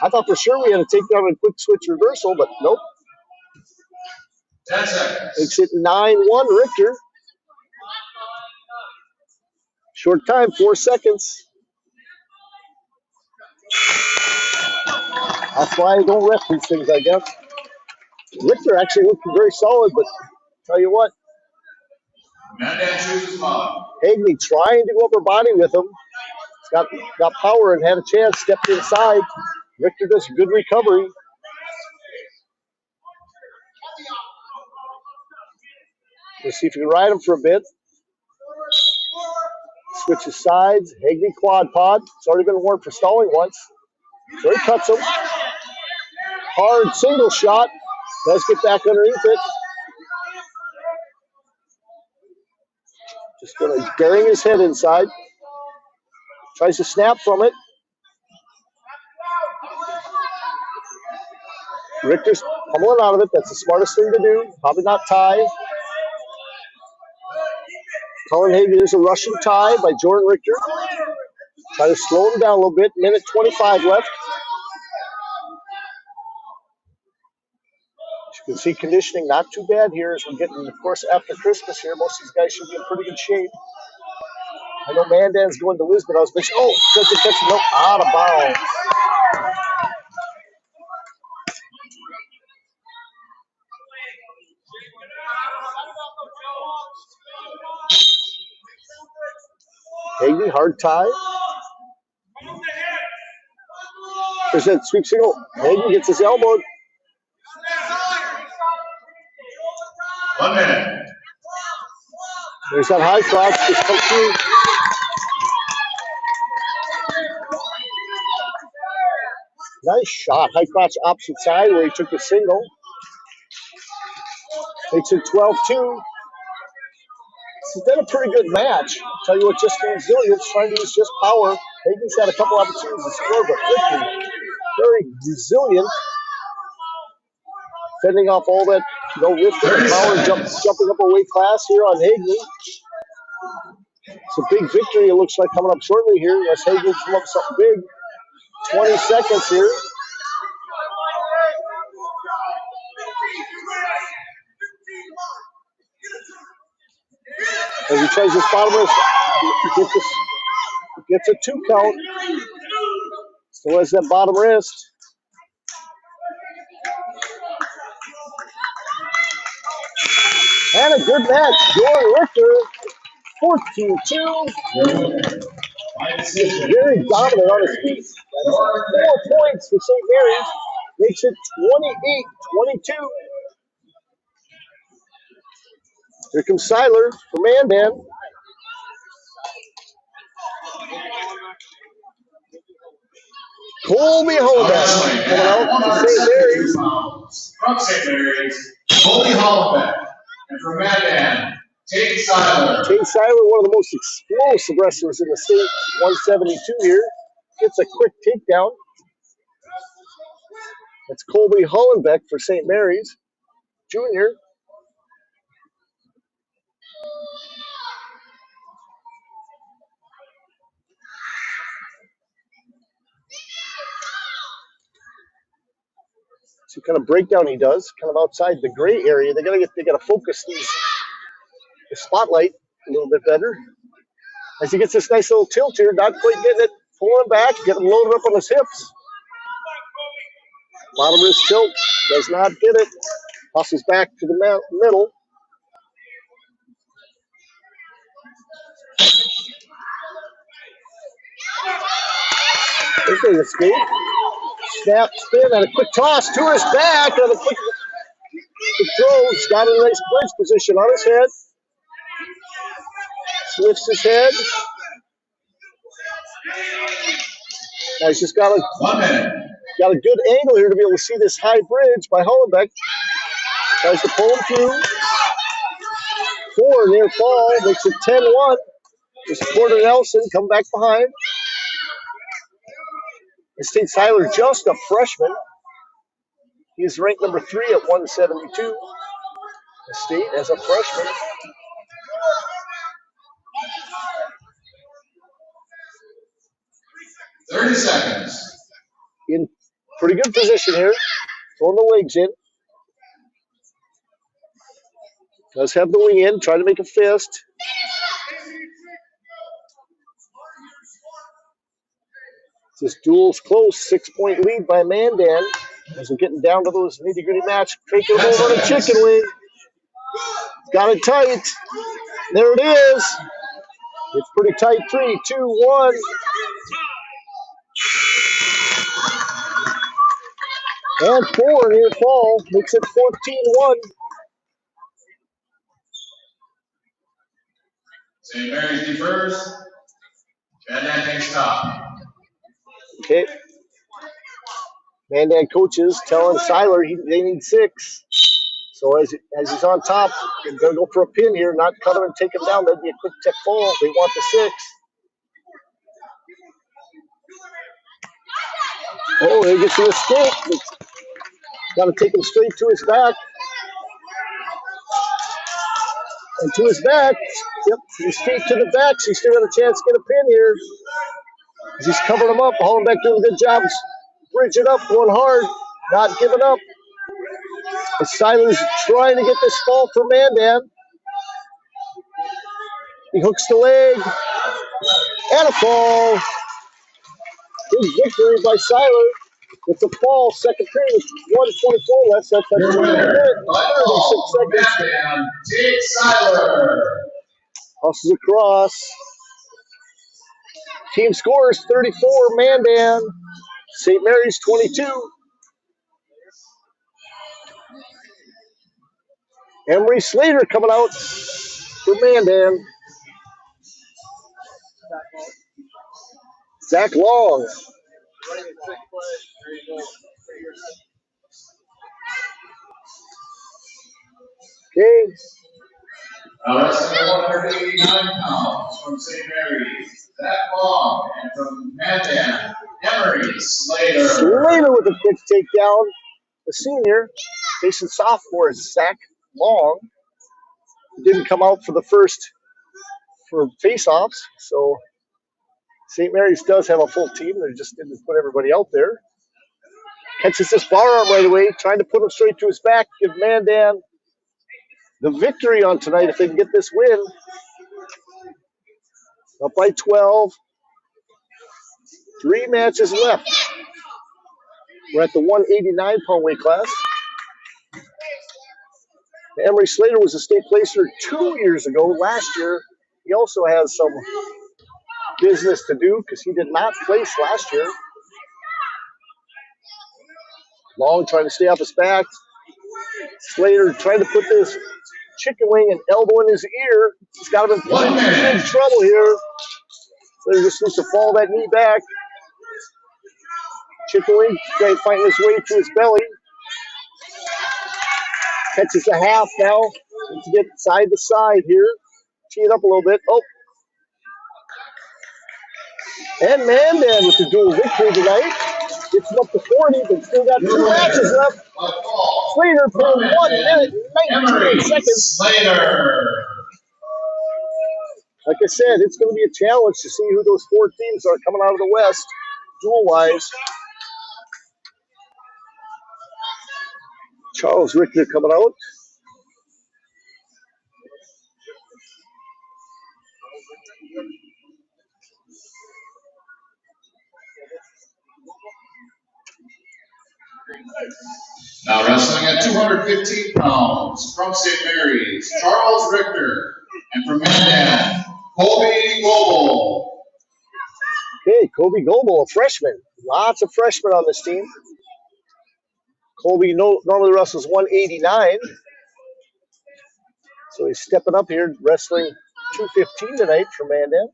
I thought for sure we had a takedown and quick switch reversal, but nope. 10 seconds. Makes it 9-1 Richter. Short time, 4 seconds. That's why I don't ref these things, I guess. Richter actually looked very solid, but tell you what. Mandan chooses mom. Hagney trying to go upper body with him. He's got power and had a chance, stepped inside. Richter does a good recovery. Let's see if you can ride him for a bit. Switches sides. Hagney quad pod. It's already been warned for stalling once. So he cuts him. Hard single shot. Does get back underneath it. Just going to burying his head inside. Tries to snap from it. Richter's pummeling out of it. That's the smartest thing to do. Probably not tie. Colin Hagney, there's a Russian tie by Jordan Richter. Try to slow him down a little bit. Minute 25 left. As you can see, conditioning not too bad here as we're getting, of course, after Christmas here. Most of these guys should be in pretty good shape. I know Mandan's going to Lisbon. I was mentioning, does it catch him? No, out of bounds. Hagney, hard tie. There's that sweep single. Hagney gets his elbow. 1 minute. There's that high cross. Just come through. Nice shot. High crotch opposite side where he took the single. Makes it 12-2. It's been a pretty good match. Tell you what, just the resilience, trying to use just power. Hagney's had a couple opportunities to score, but Richter, very resilient. Fending off all that, lifting and power, jumping up a weight class here on Hagney. It's a big victory, it looks like, coming up shortly here, unless Hagney come up with something big. 20 seconds here. As he tries his bottomless, get Gets a 2 count. Still has that bottom wrist. And a good match. Joy Richter, 14-2. He's very dominant on his feet. That's 4 points for St. Mary's. Makes it 28-22. Here comes Seiler for Mandan. Colby Hollenbeck coming out for St. Mary's. From St. Mary's, Colby Hollenbeck. And from Mandan, Tate Seiler. Tate Seiler, one of the most explosive wrestlers in the state. 172 here. Gets a quick takedown. That's Colby Hollenbeck for St. Mary's Junior. So kind of breakdown he does, kind of outside the gray area. They gotta focus the spotlight a little bit better. As he gets this nice little tilt here, not quite getting it, pulling back, getting loaded up on his hips. Bottom wrist tilt, does not get it. Tosses back to the middle. There's an escape. Snap, spin, and a quick toss to his back, and a quick throw. He's got a nice bridge position on his head. Lifts his head. Now he's just got a good angle here to be able to see this high bridge by Hollenbeck. Tries to pull him through. 4 near fall, makes it 10-1. Just Porter Nelson come back behind. Tate Seiler, just a freshman. He's ranked number 3 at 172. The state as a freshman. $30 seconds. In pretty good position here. Throwing the legs in. Does have the wing in, trying to make a fist. This duel's close, 6-point lead by Mandan. As we're getting down to those nitty-gritty match. Taking him over on a chicken wing. Got it tight. There it is. It's pretty tight. 3, 2, 1. And 4 near fall. Makes it 14-1. St. Mary's defers. Mandan takes top. Okay. Mandan coaches telling Seiler they need 6. So as he's on top, they're going to go for a pin here, not cut him and take him down. That'd be a quick tech fall. They want the 6. Oh, he gets the escape. Got to take him straight to his back. And to his back. Yep, he's straight to the back, so he's still got a chance to get a pin here. As he's covering him up, Hollenbeck doing a good job. Bridge it up, going hard, not giving up. Seiler's trying to get this fall for Mandan. He hooks the leg. And a fall. Big victory by Seiler. It's a fall, second period, 1:24 left. That's 2 minutes, 36 seconds. Mandan takes Seiler. Tosses across. Team scores 34, Mandan. St. Mary's 22. Emery Slater coming out for Mandan. Zach Long. Okay. Wrestling 189 pounds from St. Mary's, Zach Long, and from Mandan, Emery Slater. Slater with a quick takedown. The senior facing sophomore Zach Long. Didn't come out for the first for face-offs, so St. Mary's does have a full team. They just didn't put everybody out there. Catches this bar arm right away, trying to put him straight to his back. Give Mandan the victory on tonight if they can get this win. Up by 12. 3 matches left. We're at the 189-pound weight class. Emery Slater was a state placer 2 years ago. Last year, he also has some business to do because he did not place last year. Long trying to stay off his back. Slater trying to put this chicken wing and elbow in his ear. He's got him in big trouble here. Slater just needs to fall that knee back. Chicken wing trying to find his way to his belly. Catches a half now. Needs to get side to side here. Tee it up a little bit. Oh. And Mandan with the dual victory tonight. Gets him up to 40, but still got 2 matches left. Slater for 1 minute and 19 seconds. Slater. Like I said, it's going to be a challenge to see who those 4 teams are coming out of the West, dual-wise. Charles Richter coming out. Now wrestling at 215 pounds from St. Mary's, Charles Richter. And from Mandan, Colby Goebel. Okay, Kobe Goebel, a freshman. Lots of freshmen on this team. Colby normally wrestles 189. So he's stepping up here, wrestling 215 tonight for Mandan.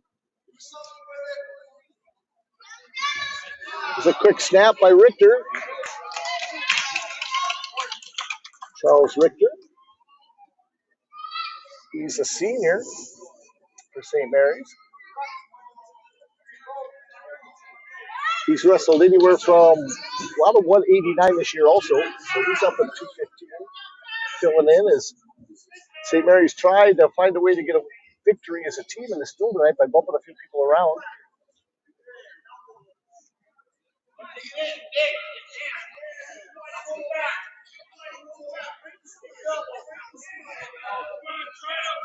There's a quick snap by Richter. Charles Richter. He's a senior for St. Mary's. He's wrestled anywhere from a lot of 189 this year also. So he's up at 215. Filling in as St. Mary's tried to find a way to get a victory as a team in this duel tonight by bumping a few people around.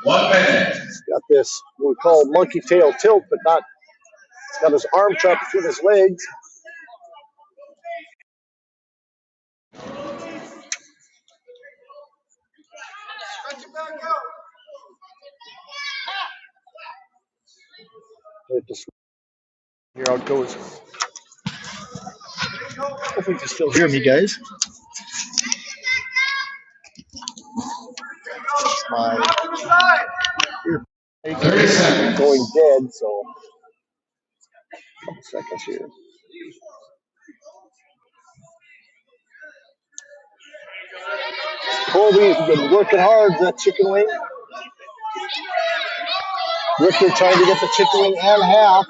One minute. He's got this, what we call monkey tail tilt, but not, he's got his arm trapped between his legs. Here how it goes. Hopefully you can still hear me, guys. My ear 30 seconds. going dead, so a couple seconds here. Colby's been working hard, that chicken wing. Richter trying to get the chicken wing and half.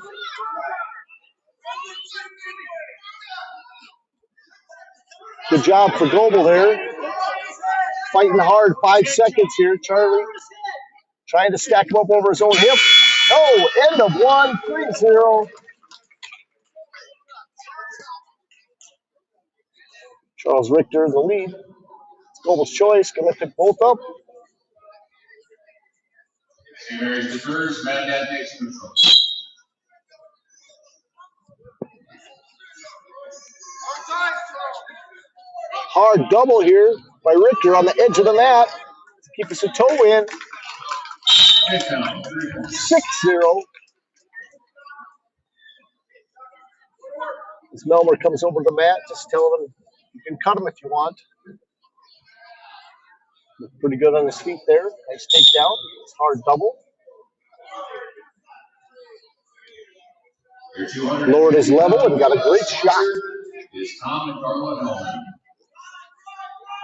Good job for Goebel there. Fighting hard, 5 seconds here. Charlie trying to stack him up over his own hip. Oh, end of 1, 3-0. Charles Richter in the lead. It's Goebel's choice. Going to pick both up. St. Mary's defers, Mandan takes control. Hard double here by Richter on the edge of the mat to keep us a toe in. 6-0. As Melmer comes over the mat, just telling him you can cut him if you want. Looked pretty good on his feet there. Nice takedown. It's hard double. Lowered his level and got a great shot. Is Tom and Carla Hellman.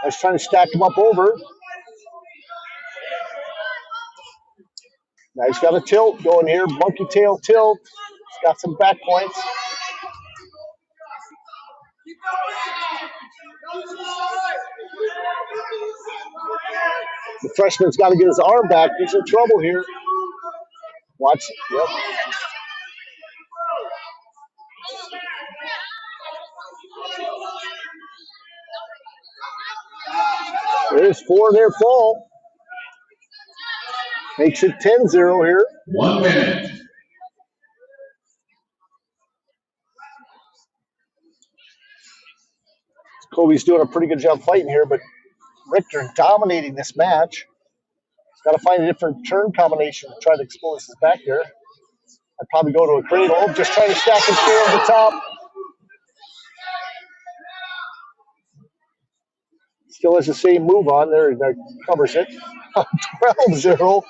I was trying to stack him up over. Now he's got a tilt going here. Monkey tail tilt. He's got some back points. The freshman's got to get his arm back. He's in trouble here. Watch. Yep. There's 4 near fall. Makes it 10-0 here. 1 minute. Kobe's doing a pretty good job fighting here, but Richter dominating this match. He's got to find a different turn combination to try to expose his back there. I'd probably go to a cradle, just trying to stack and stay over the top. Still has the same move on there. That covers it. 12-0.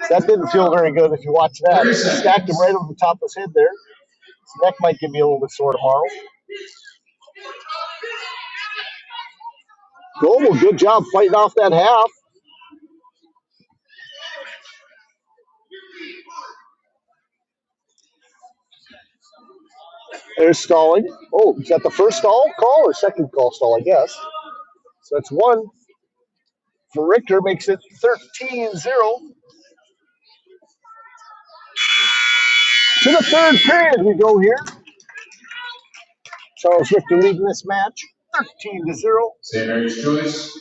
That didn't feel very good if you watch that. Stacked him right over the top of his head there. His neck might give me a little bit sore tomorrow. Global, good job fighting off that half. There's stalling. Oh, is that the first stall call or second call stall, I guess? So that's one for Richter, makes it 13-0. To the third period we go here. Charles Richter leading this match, 13-0. St. Mary's choice.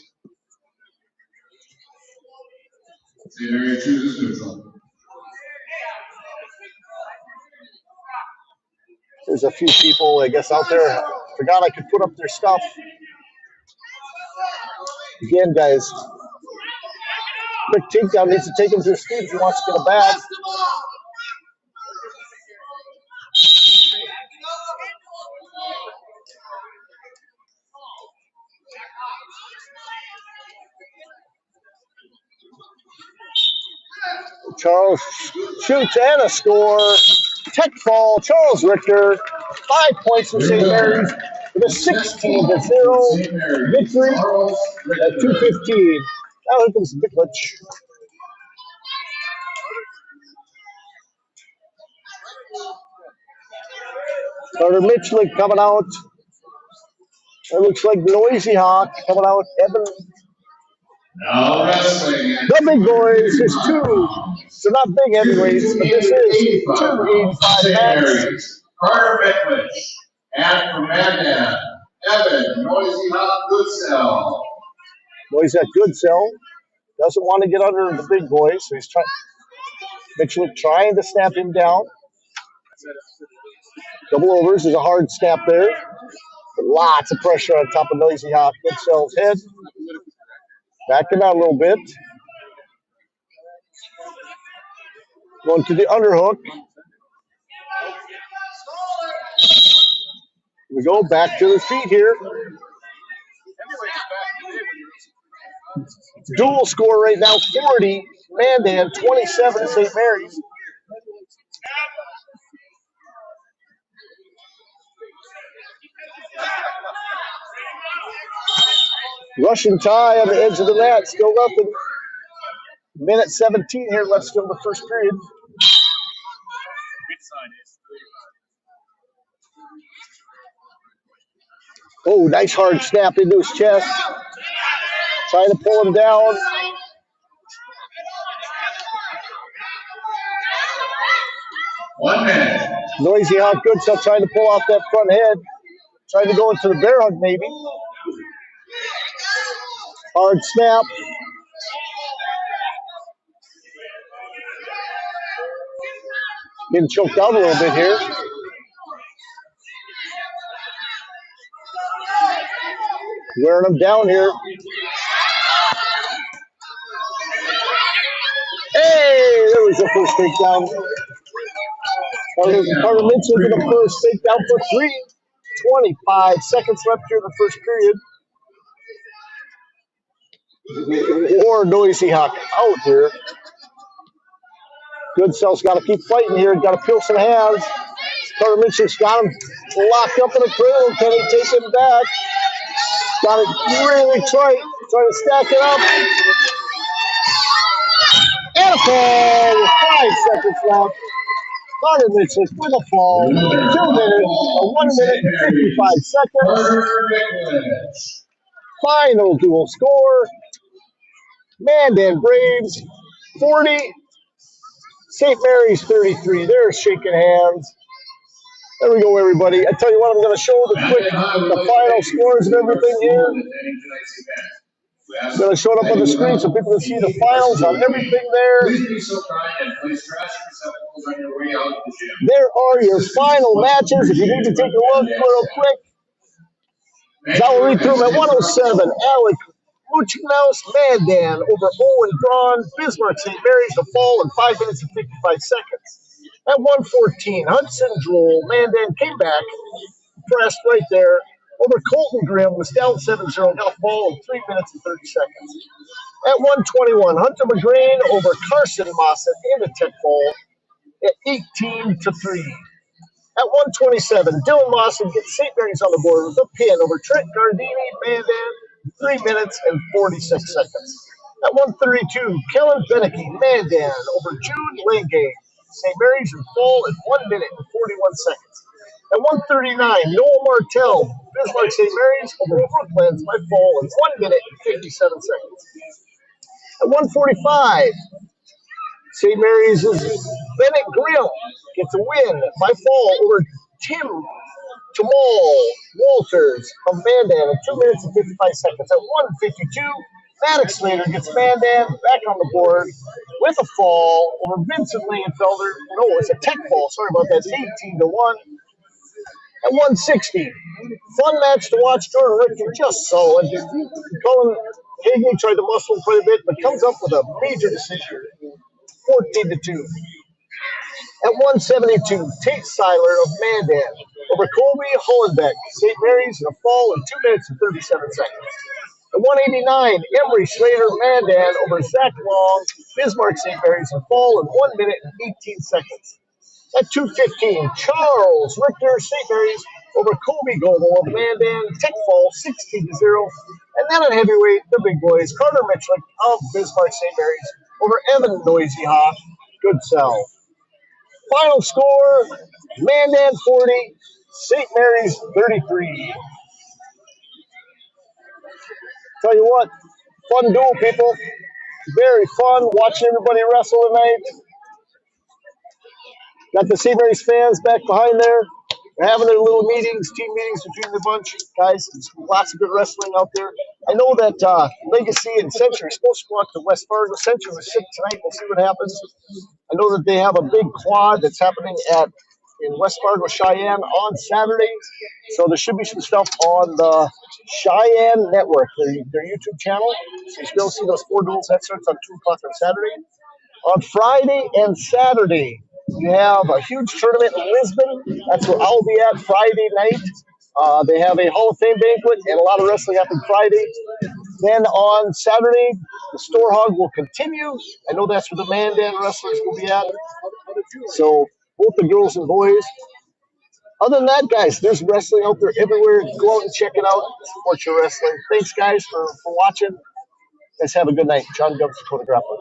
St. Mary chooses neutral. There's a few people, I guess, out there. Forgot I could put up their stuff. Again, guys, quick takedown needs to take him to his feet if he wants to get a bag. Charles shoots and a score. Tech fall, Charles Richter. 5 points for St. Mary's with a 16-0 victory at 2:15. Now here comes Bicklich. Carter Mitchell coming out. It looks like Noisy Hawk coming out. Evan. Now wrestling. The big boys, there's two. So not big heavyweights, but this is 285 max. Carter Bicklich. And from Mandan, Evan Noisy Hot Goodsell. Noisy Hot Goodsell doesn't want to get under the big boys, so he's trying. Mitchell trying to snap him down. Double overs, there's a hard snap there. But lots of pressure on top of Noisy Hawk. Goodsell's head. Back him out a little bit. Going to the underhook. We go back to the feet here. Dual score right now, 40. Mandan, 27 St. Mary's. Russian tie on the edge of the mat, still nothing. Minute 17 here left still in the first period. Oh, nice hard snap into his chest. Trying to pull him down. One minute. Noisy Hawk Goodsell trying to pull off that front head. Trying to go into the bear hug maybe. Hard snap. Getting choked out a little bit here. Wearing him down here. Hey, there was the first takedown. Carter Mitchell with the first takedown for 3. 25 seconds left here in the first period. Or Noisy Hawk out here. Goodsell's got to keep fighting here. Got to peel some hands. Carter Mitchell's got him locked up in a cradle. Can he take him back? Got it really tight. Trying to stack it up. And a fall with 5 seconds left. Carter Mitchell with a fall. 2 minutes, 1 minute and 55 seconds. Final dual score. Mandan Braves 40. St. Mary's 33. They're shaking hands. There we go, everybody. I tell you what, I'm going to show the final scores and everything here. I'm going to show it up on the screen so people can see the finals on everything there. Please be so kind and please trash receptacles on your way out of the gym. There are your final matches. If you need to take a look real quick, I'll read through them at 107. Alec Muchinaus Mandan over Owen Braun, Bismarck St. Mary's to fall in 5 minutes and 55 seconds. At 114, Hudson Drool Mandan came back, pressed right there over Colton Grimm, was down 7-0, got a fall in 3 minutes and 30 seconds. At 121, Hunter McGrain over Carson Mosset in a tech fall at 18-3. At 127, Dylan Lawson gets St. Mary's on the board with a pin over Trent Gardini, Mandan, 3 minutes and 46 seconds. At 132, Kellen Beneke, Mandan, over Jude Langay, St. Mary's in fall in 1 minute and 41 seconds. At 139, Noel Martell, Bismarck St. Mary's, over Brooklands by fall in 1 minute and 57 seconds. At 145, St. Mary's' Bennett Grill gets a win by fall over Tim Jamal Walters of Mandan in 2 minutes and 55 seconds. At 152, Maddox Slater gets Mandan back on the board with a fall over Vincent Langenfelder. No, it's a tech fall. Sorry about that. It's 18-1. At 160, fun match to watch. Jordan Richter just solid. Colin Hagney tried to muscle him quite a bit, but comes up with a major decision. 14-2. At 172, Tate Seiler of Mandan over Colby Hollenbeck, St. Mary's in a fall in 2 minutes and 37 seconds. At 189, Emery Slater Mandan over Zach Long, Bismarck St. Mary's in a fall in 1 minute and 18 seconds. At 215, Charles Richter St. Mary's over Colby Goebel of Mandan, tech fall 16-0. And then at heavyweight, the big boys, Carter Mitchell of Bismarck St. Mary's over Evan Noisy Hawk, good sell. Final score, Mandan 40, St. Mary's 33. Tell you what, fun duel, people. Very fun watching everybody wrestle tonight. Got the St. Mary's fans back behind there. They're having their little meetings, team meetings between the bunch. Guys, there's lots of good wrestling out there. I know that Legacy and Century are supposed to go out to West Fargo. Century was sick tonight. We'll see what happens. I know that they have a big quad that's happening in West Fargo, Cheyenne on Saturday. So there should be some stuff on the Cheyenne Network, their YouTube channel. So you still see those 4 duels. That starts on 2 o'clock on Saturday. On Friday and Saturday, you have a huge tournament in Lisbon. That's where I'll be at Friday night. They have a Hall of Fame banquet and a lot of wrestling happening Friday. Then on Saturday, the Store Hog will continue. I know that's where the Mandan wrestlers will be at. So both the girls and boys. Other than that, guys, there's wrestling out there everywhere. Go out and check it out. Support your wrestling. Thanks, guys, for watching. Guys, have a good night. John Gubbs, Dakota Grappler.